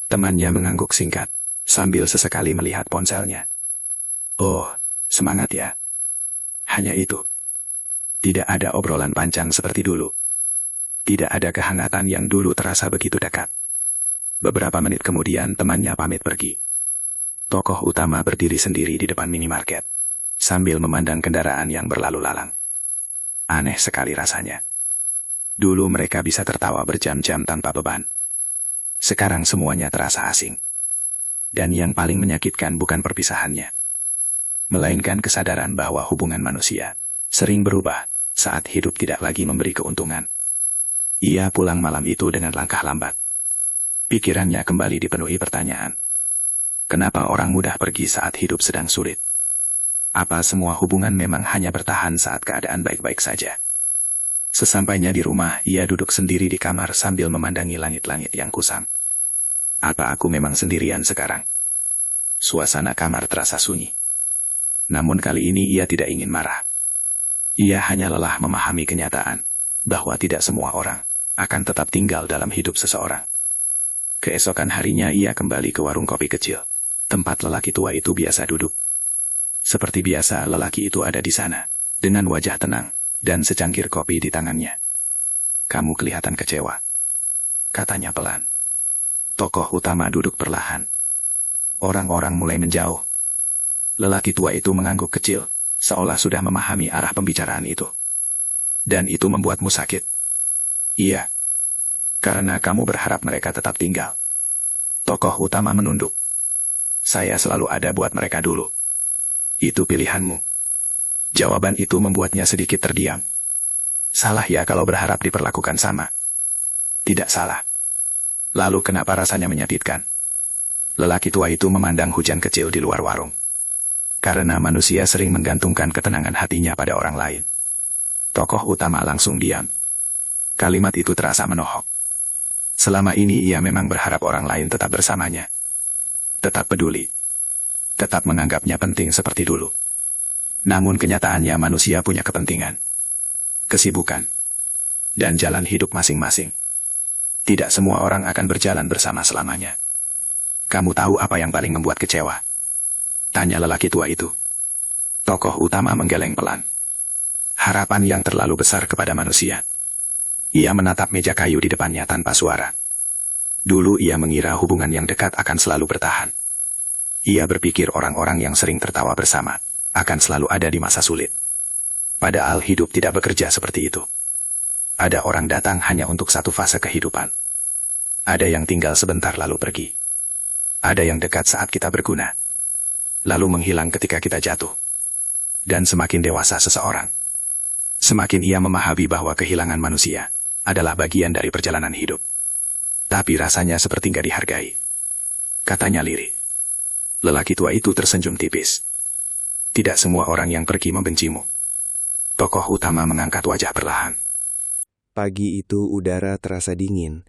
Temannya mengangguk singkat, sambil sesekali melihat ponselnya. "Oh, semangat ya." Hanya itu. Tidak ada obrolan panjang seperti dulu. Tidak ada kehangatan yang dulu terasa begitu dekat. Beberapa menit kemudian temannya pamit pergi. Tokoh utama berdiri sendiri di depan minimarket, sambil memandang kendaraan yang berlalu lalang. Aneh sekali rasanya. Dulu mereka bisa tertawa berjam-jam tanpa beban. Sekarang semuanya terasa asing. Dan yang paling menyakitkan bukan perpisahannya, melainkan kesadaran bahwa hubungan manusia sering berubah saat hidup tidak lagi memberi keuntungan. Ia pulang malam itu dengan langkah lambat. Pikirannya kembali dipenuhi pertanyaan. Kenapa orang mudah pergi saat hidup sedang sulit? Apa semua hubungan memang hanya bertahan saat keadaan baik-baik saja? Sesampainya di rumah, ia duduk sendiri di kamar sambil memandangi langit-langit yang kusam. Apa aku memang sendirian sekarang? Suasana kamar terasa sunyi. Namun kali ini ia tidak ingin marah. Ia hanya lelah memahami kenyataan bahwa tidak semua orang akan tetap tinggal dalam hidup seseorang. Keesokan harinya ia kembali ke warung kopi kecil, tempat lelaki tua itu biasa duduk. Seperti biasa lelaki itu ada di sana, dengan wajah tenang dan secangkir kopi di tangannya. "Kamu kelihatan kecewa," katanya pelan. Tokoh utama duduk perlahan. Orang-orang mulai menjauh. Lelaki tua itu mengangguk kecil, seolah sudah memahami arah pembicaraan itu. "Dan itu membuatmu sakit?" "Iya. Karena kamu berharap mereka tetap tinggal." Tokoh utama menunduk. "Saya selalu ada buat mereka dulu." "Itu pilihanmu." Jawaban itu membuatnya sedikit terdiam. Salah ya kalau berharap diperlakukan sama? Tidak salah. Lalu kenapa rasanya menyakitkan? Lelaki tua itu memandang hujan kecil di luar warung. Karena manusia sering menggantungkan ketenangan hatinya pada orang lain. Tokoh utama langsung diam. Kalimat itu terasa menohok. Selama ini ia memang berharap orang lain tetap bersamanya. Tetap peduli. Tetap menganggapnya penting seperti dulu. Namun kenyataannya manusia punya kepentingan, kesibukan, dan jalan hidup masing-masing. Tidak semua orang akan berjalan bersama selamanya. Kamu tahu apa yang paling membuat kecewa? Tanya lelaki tua itu. Tokoh utama menggeleng pelan. Harapan yang terlalu besar kepada manusia. Ia menatap meja kayu di depannya tanpa suara. Dulu ia mengira hubungan yang dekat akan selalu bertahan. Ia berpikir orang-orang yang sering tertawa bersama akan selalu ada di masa sulit. Padahal hidup tidak bekerja seperti itu. Ada orang datang hanya untuk satu fase kehidupan. Ada yang tinggal sebentar lalu pergi. Ada yang dekat saat kita berguna, lalu menghilang ketika kita jatuh. Dan semakin dewasa seseorang, semakin ia memahami bahwa kehilangan manusia adalah bagian dari perjalanan hidup. Tapi rasanya seperti nggak dihargai. Katanya lirih. Lelaki tua itu tersenyum tipis. Tidak semua orang yang pergi membencimu. Tokoh utama mengangkat wajah perlahan. Pagi itu udara terasa dingin,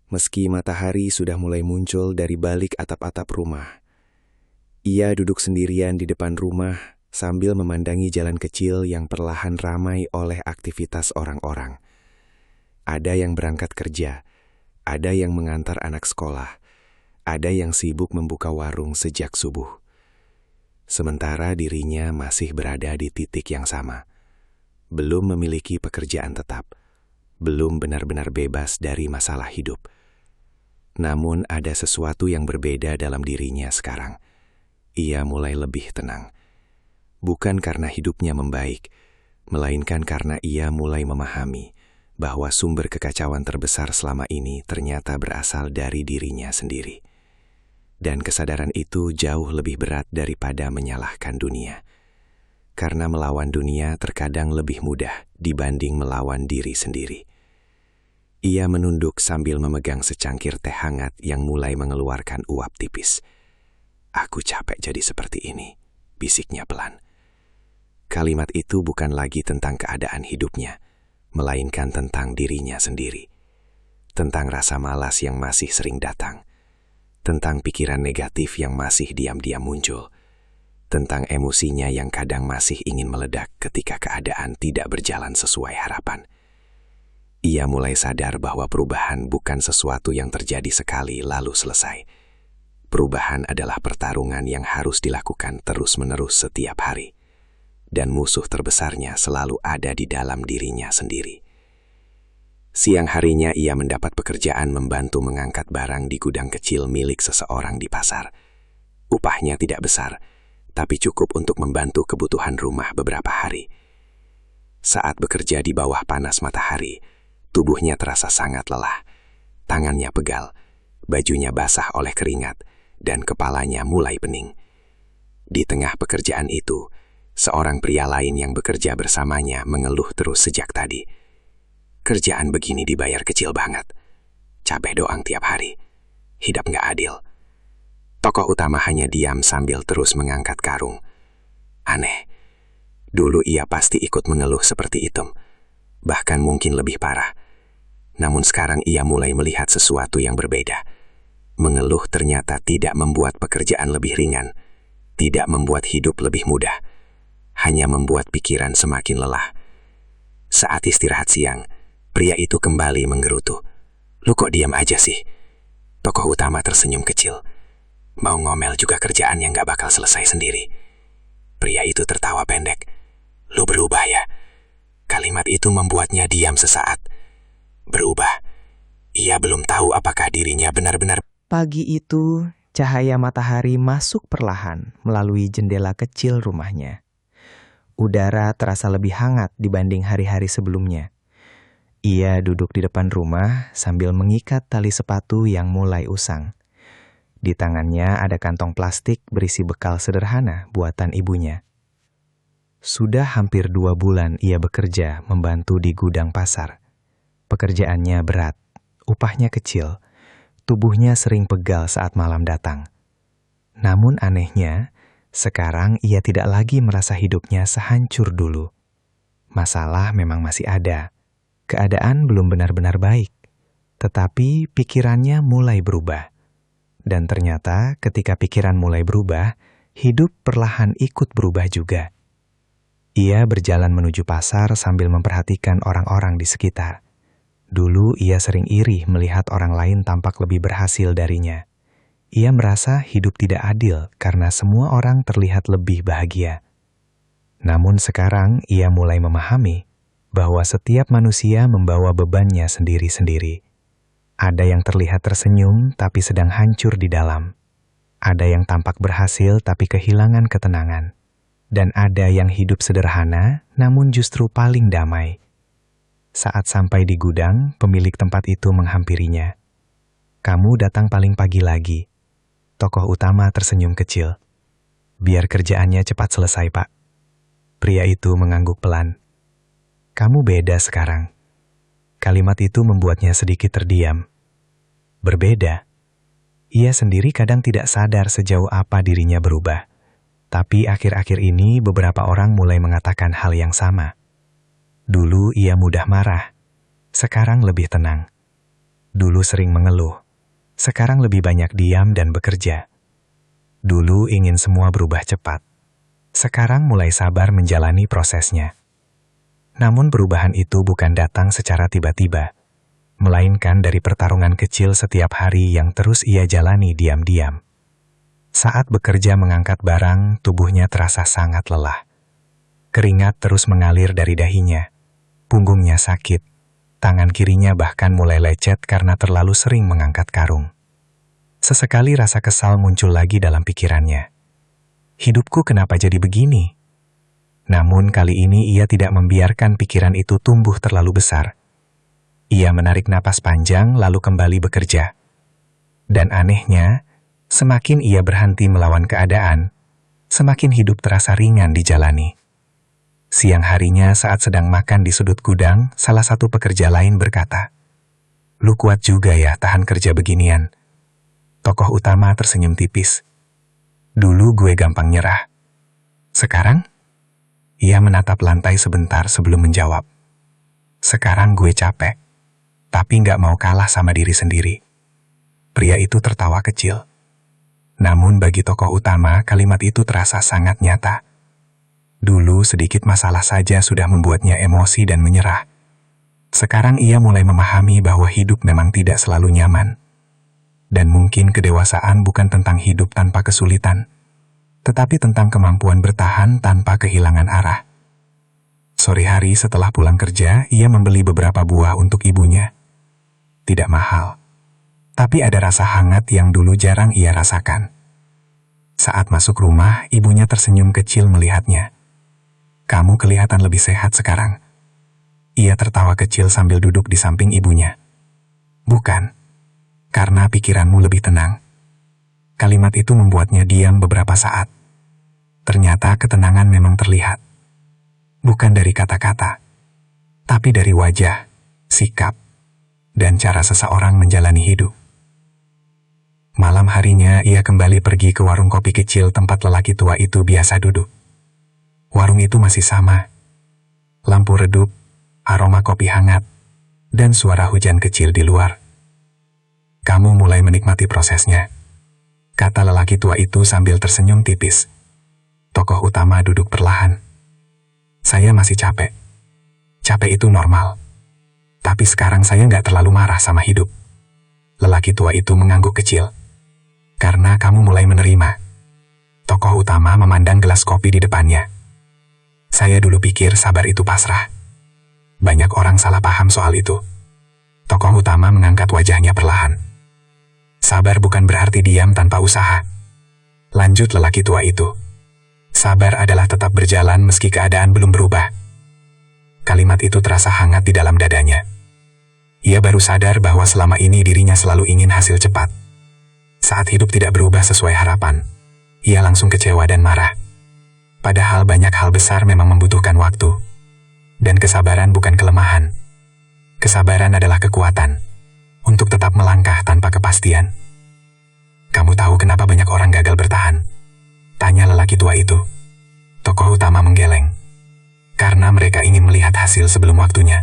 meski matahari sudah mulai muncul dari balik atap-atap rumah. Ia duduk sendirian di depan rumah sambil memandangi jalan kecil yang perlahan ramai oleh aktivitas orang-orang. Ada yang berangkat kerja, ada yang mengantar anak sekolah, ada yang sibuk membuka warung sejak subuh. Sementara dirinya masih berada di titik yang sama. Belum memiliki pekerjaan tetap, belum benar-benar bebas dari masalah hidup. Namun ada sesuatu yang berbeda dalam dirinya sekarang. Ia mulai lebih tenang. Bukan karena hidupnya membaik, melainkan karena ia mulai memahami bahwa sumber kekacauan terbesar selama ini ternyata berasal dari dirinya sendiri. Dan kesadaran itu jauh lebih berat daripada menyalahkan dunia. Karena melawan dunia terkadang lebih mudah dibanding melawan diri sendiri. Ia menunduk sambil memegang secangkir teh hangat yang mulai mengeluarkan uap tipis. "Aku capek jadi seperti ini," bisiknya pelan. Kalimat itu bukan lagi tentang keadaan hidupnya, melainkan tentang dirinya sendiri. Tentang rasa malas yang masih sering datang. Tentang pikiran negatif yang masih diam-diam muncul. Tentang emosinya yang kadang masih ingin meledak ketika keadaan tidak berjalan sesuai harapan. Ia mulai sadar bahwa perubahan bukan sesuatu yang terjadi sekali lalu selesai. Perubahan adalah pertarungan yang harus dilakukan terus-menerus setiap hari. Dan musuh terbesarnya selalu ada di dalam dirinya sendiri. Siang harinya ia mendapat pekerjaan membantu mengangkat barang di gudang kecil milik seseorang di pasar. Upahnya tidak besar, tapi cukup untuk membantu kebutuhan rumah beberapa hari. Saat bekerja di bawah panas matahari, tubuhnya terasa sangat lelah. Tangannya pegal, bajunya basah oleh keringat, dan kepalanya mulai pening. Di tengah pekerjaan itu, seorang pria lain yang bekerja bersamanya mengeluh terus sejak tadi. "Kerjaan begini dibayar kecil banget. Capek doang tiap hari. Hidup nggak adil." Tokoh utama hanya diam sambil terus mengangkat karung. Aneh. Dulu ia pasti ikut mengeluh seperti itu. Bahkan mungkin lebih parah. Namun sekarang ia mulai melihat sesuatu yang berbeda. Mengeluh ternyata tidak membuat pekerjaan lebih ringan, tidak membuat hidup lebih mudah, hanya membuat pikiran semakin lelah. Saat istirahat siang, pria itu kembali menggerutu. "Lu kok diam aja sih?" Tokoh utama tersenyum kecil. "Mau ngomel juga kerjaan yang gak bakal selesai sendiri." Pria itu tertawa pendek. "Lu berubah ya?" Kalimat itu membuatnya diam sesaat. Berubah. Ia belum tahu apakah dirinya benar-benar. Pagi itu, cahaya matahari masuk perlahan melalui jendela kecil rumahnya. Udara terasa lebih hangat dibanding hari-hari sebelumnya. Ia duduk di depan rumah sambil mengikat tali sepatu yang mulai usang. Di tangannya ada kantong plastik berisi bekal sederhana buatan ibunya. Sudah hampir 2 bulan ia bekerja membantu di gudang pasar. Pekerjaannya berat, upahnya kecil, tubuhnya sering pegal saat malam datang. Namun anehnya, sekarang ia tidak lagi merasa hidupnya sehancur dulu. Masalah memang masih ada. Keadaan belum benar-benar baik. Tetapi pikirannya mulai berubah. Dan ternyata ketika pikiran mulai berubah, hidup perlahan ikut berubah juga. Ia berjalan menuju pasar sambil memperhatikan orang-orang di sekitar. Dulu ia sering iri melihat orang lain tampak lebih berhasil darinya. Ia merasa hidup tidak adil karena semua orang terlihat lebih bahagia. Namun sekarang ia mulai memahami bahwa setiap manusia membawa bebannya sendiri-sendiri. Ada yang terlihat tersenyum tapi sedang hancur di dalam. Ada yang tampak berhasil tapi kehilangan ketenangan. Dan ada yang hidup sederhana namun justru paling damai. Saat sampai di gudang, pemilik tempat itu menghampirinya. "Kamu datang paling pagi lagi." Tokoh utama tersenyum kecil. "Biar kerjaannya cepat selesai, Pak." Pria itu mengangguk pelan. "Kamu beda sekarang." Kalimat itu membuatnya sedikit terdiam. Berbeda. Ia sendiri kadang tidak sadar sejauh apa dirinya berubah. Tapi akhir-akhir ini beberapa orang mulai mengatakan hal yang sama. Dulu ia mudah marah. Sekarang lebih tenang. Dulu sering mengeluh. Sekarang lebih banyak diam dan bekerja. Dulu ingin semua berubah cepat. Sekarang mulai sabar menjalani prosesnya. Namun perubahan itu bukan datang secara tiba-tiba, melainkan dari pertarungan kecil setiap hari yang terus ia jalani diam-diam. Saat bekerja mengangkat barang, tubuhnya terasa sangat lelah. Keringat terus mengalir dari dahinya. Punggungnya sakit. Tangan kirinya bahkan mulai lecet karena terlalu sering mengangkat karung. Sesekali rasa kesal muncul lagi dalam pikirannya. Hidupku kenapa jadi begini? Namun kali ini ia tidak membiarkan pikiran itu tumbuh terlalu besar. Ia menarik napas panjang lalu kembali bekerja. Dan anehnya, semakin ia berhenti melawan keadaan, semakin hidup terasa ringan dijalani. Siang harinya saat sedang makan di sudut gudang, salah satu pekerja lain berkata, "Lu kuat juga ya tahan kerja beginian." Tokoh utama tersenyum tipis. "Dulu gue gampang nyerah. Sekarang?" Ia menatap lantai sebentar sebelum menjawab. "Sekarang gue capek, tapi nggak mau kalah sama diri sendiri." Pria itu tertawa kecil. Namun bagi tokoh utama, kalimat itu terasa sangat nyata. Dulu sedikit masalah saja sudah membuatnya emosi dan menyerah. Sekarang ia mulai memahami bahwa hidup memang tidak selalu nyaman. Dan mungkin kedewasaan bukan tentang hidup tanpa kesulitan, tetapi tentang kemampuan bertahan tanpa kehilangan arah. Sore hari setelah pulang kerja, ia membeli beberapa buah untuk ibunya. Tidak mahal, tapi ada rasa hangat yang dulu jarang ia rasakan. Saat masuk rumah, ibunya tersenyum kecil melihatnya. "Kamu kelihatan lebih sehat sekarang." Ia tertawa kecil sambil duduk di samping ibunya. "Bukan, karena pikiranmu lebih tenang." Kalimat itu membuatnya diam beberapa saat. Ternyata ketenangan memang terlihat. Bukan dari kata-kata, tapi dari wajah, sikap, dan cara seseorang menjalani hidup. Malam harinya ia kembali pergi ke warung kopi kecil tempat lelaki tua itu biasa duduk. Warung itu masih sama. Lampu redup, aroma kopi hangat, dan suara hujan kecil di luar. "Kamu mulai menikmati prosesnya," kata lelaki tua itu sambil tersenyum tipis. Tokoh utama duduk perlahan. "Saya masih capek. Capek itu normal. Tapi sekarang saya nggak terlalu marah sama hidup." Lelaki tua itu mengangguk kecil. "Karena kamu mulai menerima." Tokoh utama memandang gelas kopi di depannya. "Saya dulu pikir sabar itu pasrah. Banyak orang salah paham soal itu." Tokoh utama mengangkat wajahnya perlahan. "Sabar bukan berarti diam tanpa usaha." Lanjut lelaki tua itu. "Sabar adalah tetap berjalan meski keadaan belum berubah." Kalimat itu terasa hangat di dalam dadanya. Ia baru sadar bahwa selama ini dirinya selalu ingin hasil cepat. Saat hidup tidak berubah sesuai harapan, ia langsung kecewa dan marah. Padahal banyak hal besar memang membutuhkan waktu. Dan kesabaran bukan kelemahan. Kesabaran adalah kekuatan untuk tetap melangkah tanpa kepastian. Kamu tahu kenapa banyak orang gagal bertahan? Tanya lelaki tua itu. Tokoh utama menggeleng. Karena mereka ingin melihat hasil sebelum waktunya.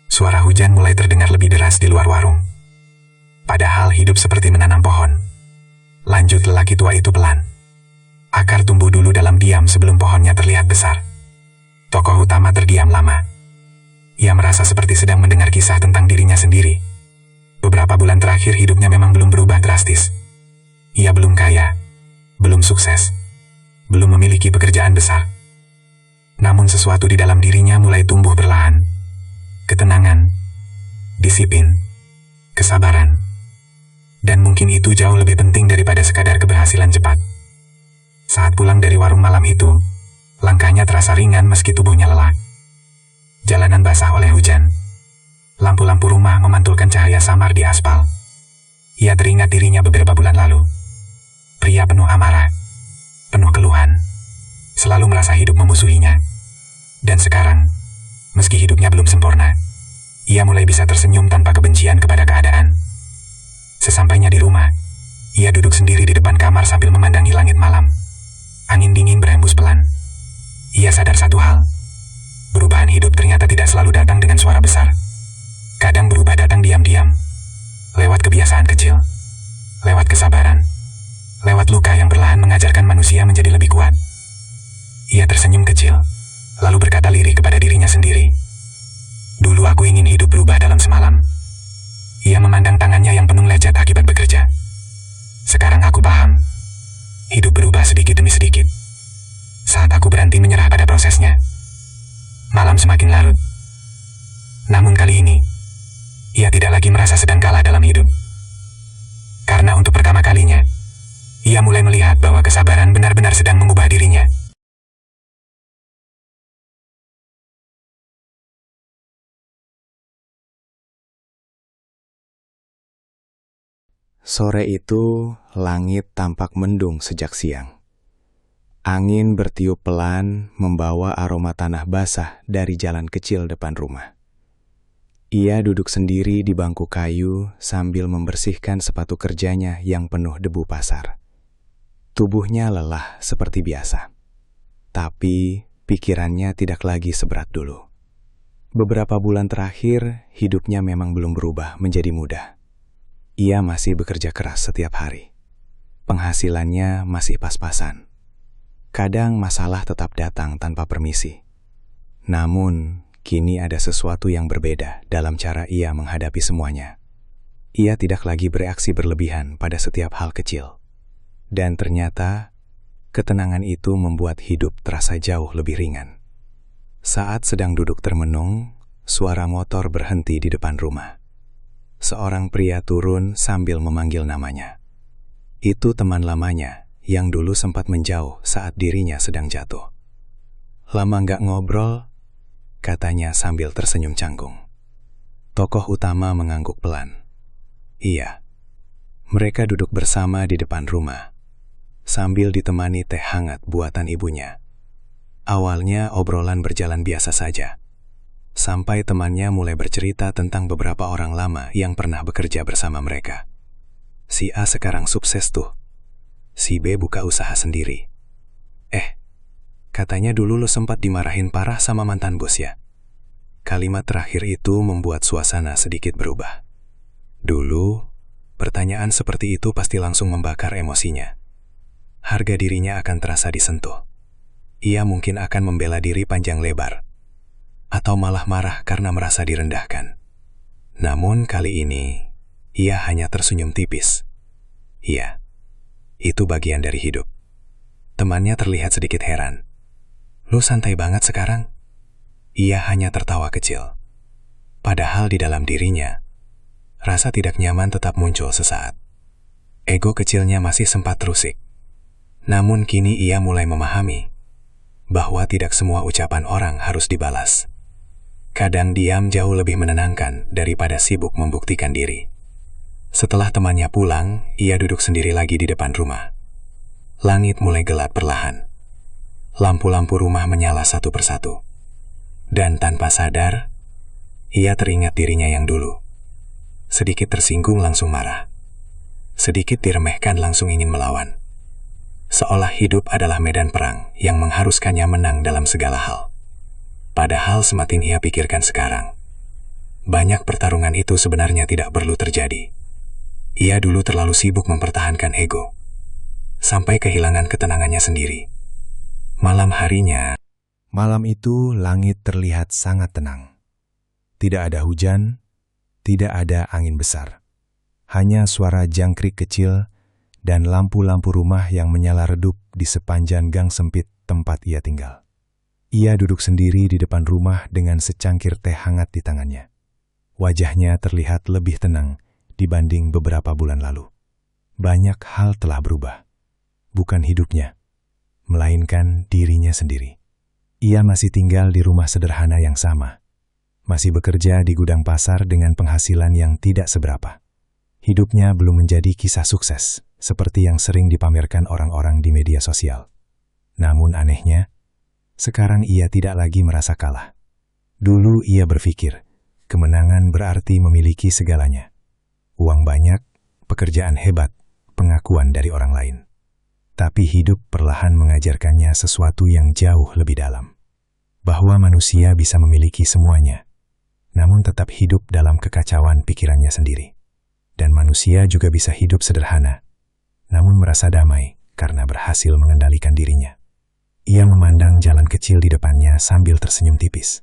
Suara hujan mulai terdengar lebih deras di luar warung. Padahal hidup seperti menanam pohon. Lanjut lelaki tua itu pelan. Akar tumbuh dulu dalam diam sebelum pohonnya terlihat besar. Tokoh utama terdiam lama. Ia merasa seperti sedang mendengar kisah tentang dirinya sendiri. Beberapa bulan terakhir hidupnya memang belum berubah drastis. Ia belum kaya, belum sukses, belum memiliki pekerjaan besar. Namun sesuatu di dalam dirinya mulai tumbuh perlahan. Ketenangan, disiplin, kesabaran. Dan mungkin itu jauh lebih penting daripada sekadar keberhasilan cepat. Saat pulang dari warung malam itu, langkahnya terasa ringan meski tubuhnya lelah. Jalanan basah oleh hujan. Lampu-lampu rumah memantulkan cahaya samar di aspal. Ia teringat dirinya beberapa bulan lalu. Pria penuh amarah, penuh keluhan, selalu merasa hidup memusuhinya. Dan sekarang, meski hidupnya belum sempurna, ia mulai bisa tersenyum tanpa kebencian kepada keadaan. Sesampainya di rumah, ia duduk sendiri di depan kamar sambil memandangi langit malam. Angin dingin berhembus pelan. Ia sadar satu hal. Perubahan hidup ternyata tidak selalu datang dengan suara besar. Kadang berubah datang diam-diam. Lewat kebiasaan kecil. Lewat kesabaran. Lewat luka yang perlahan mengajarkan manusia menjadi lebih kuat. Ia tersenyum kecil, lalu berkata lirik kepada dirinya sendiri. Dulu aku ingin hidup berubah dalam semalam. Ia memandang tangannya yang penuh lecet akibat bekerja. Sekarang aku paham. Hidup berubah sedikit demi sedikit. Saat aku berhenti menyerah pada prosesnya, malam semakin larut. Namun kali ini, ia tidak lagi merasa sedang kalah dalam hidup. Karena untuk pertama kalinya, ia mulai melihat bahwa kesabaran benar-benar sedang mengubah dirinya. Sore itu, langit tampak mendung sejak siang. Angin bertiup pelan membawa aroma tanah basah dari jalan kecil depan rumah. Ia duduk sendiri di bangku kayu sambil membersihkan sepatu kerjanya yang penuh debu pasar. Tubuhnya lelah seperti biasa. Tapi pikirannya tidak lagi seberat dulu. Beberapa bulan terakhir, hidupnya memang belum berubah menjadi mudah. Ia masih bekerja keras setiap hari. Penghasilannya masih pas-pasan. Kadang masalah tetap datang tanpa permisi. Namun, kini ada sesuatu yang berbeda dalam cara ia menghadapi semuanya. Ia tidak lagi bereaksi berlebihan pada setiap hal kecil. Dan ternyata, ketenangan itu membuat hidup terasa jauh lebih ringan. Saat sedang duduk termenung, suara motor berhenti di depan rumah. Seorang pria turun sambil memanggil namanya. Itu teman lamanya yang dulu sempat menjauh saat dirinya sedang jatuh. Lama nggak ngobrol, katanya sambil tersenyum canggung. Tokoh utama mengangguk pelan. Iya, mereka duduk bersama di depan rumah, sambil ditemani teh hangat buatan ibunya. Awalnya obrolan berjalan biasa saja. Sampai temannya mulai bercerita tentang beberapa orang lama yang pernah bekerja bersama mereka. Si A sekarang sukses tuh. Si B buka usaha sendiri. Katanya dulu lo sempat dimarahin parah sama mantan bos ya. Kalimat terakhir itu membuat suasana sedikit berubah. Dulu, pertanyaan seperti itu pasti langsung membakar emosinya. Harga dirinya akan terasa disentuh. Ia mungkin akan membela diri panjang lebar. Atau malah marah karena merasa direndahkan. Namun kali ini, ia hanya tersenyum tipis. Iya, itu bagian dari hidup. Temannya terlihat sedikit heran. Lu santai banget sekarang? Ia hanya tertawa kecil. Padahal di dalam dirinya, rasa tidak nyaman tetap muncul sesaat. Ego kecilnya masih sempat terusik. Namun kini ia mulai memahami bahwa tidak semua ucapan orang harus dibalas. Kadang diam jauh lebih menenangkan daripada sibuk membuktikan diri. Setelah temannya pulang, ia duduk sendiri lagi di depan rumah. Langit mulai gelap perlahan. Lampu-lampu rumah menyala satu persatu. Dan tanpa sadar, ia teringat dirinya yang dulu. Sedikit tersinggung langsung marah. Sedikit diremehkan langsung ingin melawan. Seolah hidup adalah medan perang yang mengharuskannya menang dalam segala hal. Padahal semakin ia pikirkan sekarang, banyak pertarungan itu sebenarnya tidak perlu terjadi. Ia dulu terlalu sibuk mempertahankan ego, sampai kehilangan ketenangannya sendiri. Malam harinya, Malam itu langit terlihat sangat tenang. Tidak ada hujan, tidak ada angin besar. Hanya suara jangkrik kecil dan lampu-lampu rumah yang menyala redup di sepanjang gang sempit tempat ia tinggal. Ia duduk sendiri di depan rumah dengan secangkir teh hangat di tangannya. Wajahnya terlihat lebih tenang dibanding beberapa bulan lalu. Banyak hal telah berubah. Bukan hidupnya, melainkan dirinya sendiri. Ia masih tinggal di rumah sederhana yang sama. Masih bekerja di gudang pasar dengan penghasilan yang tidak seberapa. Hidupnya belum menjadi kisah sukses, seperti yang sering dipamerkan orang-orang di media sosial. Namun anehnya, sekarang ia tidak lagi merasa kalah. Dulu ia berpikir, kemenangan berarti memiliki segalanya. Uang banyak, pekerjaan hebat, pengakuan dari orang lain. Tapi hidup perlahan mengajarkannya sesuatu yang jauh lebih dalam. Bahwa manusia bisa memiliki semuanya, namun tetap hidup dalam kekacauan pikirannya sendiri. Dan manusia juga bisa hidup sederhana, namun merasa damai karena berhasil mengendalikan dirinya. Ia memandang jalan kecil di depannya sambil tersenyum tipis.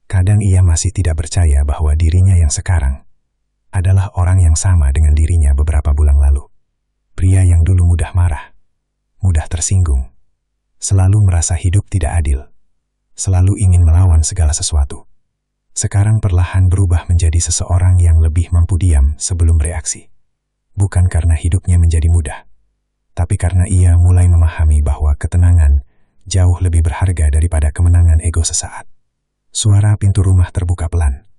Kadang ia masih tidak percaya bahwa dirinya yang sekarang adalah orang yang sama dengan dirinya beberapa bulan lalu. Pria yang dulu mudah marah, mudah tersinggung, selalu merasa hidup tidak adil, selalu ingin melawan segala sesuatu. Sekarang perlahan berubah menjadi seseorang yang lebih mampu diam sebelum reaksi. Bukan karena hidupnya menjadi mudah, tapi karena ia mulai memahami bahwa ketenangan jauh lebih berharga daripada kemenangan ego sesaat. Suara pintu rumah terbuka pelan.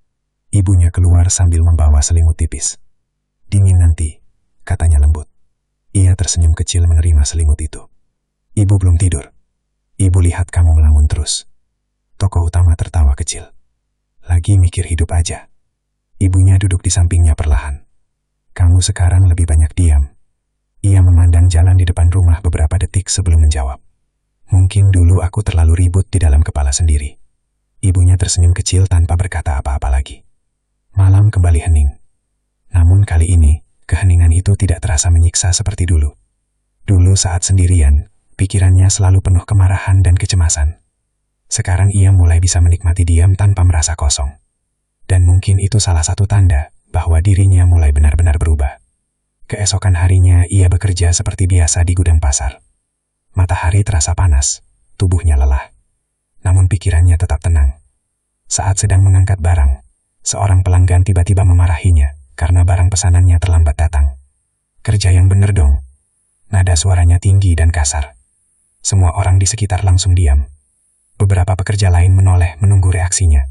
Ibunya keluar sambil membawa selimut tipis. "Dingin nanti," katanya lembut. Ia tersenyum kecil menerima selimut itu. "Ibu belum tidur. Ibu lihat kamu melamun terus." Tokoh utama tertawa kecil. "Lagi mikir hidup aja." Ibunya duduk di sampingnya perlahan. "Kamu sekarang lebih banyak diam." Ia memandang jalan di depan rumah beberapa detik sebelum menjawab. "Mungkin dulu aku terlalu ribut di dalam kepala sendiri." Ibunya tersenyum kecil tanpa berkata apa-apa lagi. Malam kembali hening. Namun kali ini, keheningan itu tidak terasa menyiksa seperti dulu. Dulu saat sendirian, pikirannya selalu penuh kemarahan dan kecemasan. Sekarang ia mulai bisa menikmati diam tanpa merasa kosong. Dan mungkin itu salah satu tanda bahwa dirinya mulai benar-benar berubah. Keesokan harinya ia bekerja seperti biasa di gudang pasar. Matahari terasa panas, tubuhnya lelah. Namun pikirannya tetap tenang. Saat sedang mengangkat barang, seorang pelanggan tiba-tiba memarahinya karena barang pesanannya terlambat datang. "Kerja yang bener dong." Nada suaranya tinggi dan kasar. Semua orang di sekitar langsung diam. Beberapa pekerja lain menoleh menunggu reaksinya.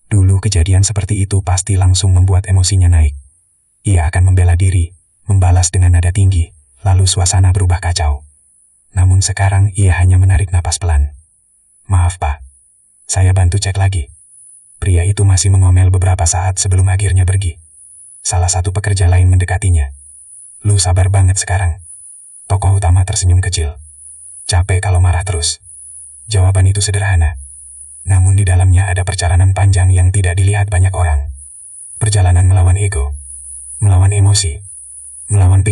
Dulu kejadian seperti itu pasti langsung membuat emosinya naik. Ia akan membela diri, membalas dengan nada tinggi, lalu suasana berubah kacau. Namun sekarang ia hanya menarik napas pelan. "Maaf Pak, saya bantu cek lagi." Pria itu masih mengomel beberapa saat sebelum akhirnya pergi. Salah satu pekerja lain mendekatinya. "Lu sabar banget sekarang." Tokoh utama tersenyum kecil. "Capek kalau marah terus." Jawaban itu sederhana. Namun di dalamnya ada perjalanan panjang yang tidak dilihat banyak orang. Perjalanan melawan ego, melawan emosi, melawan pikiran.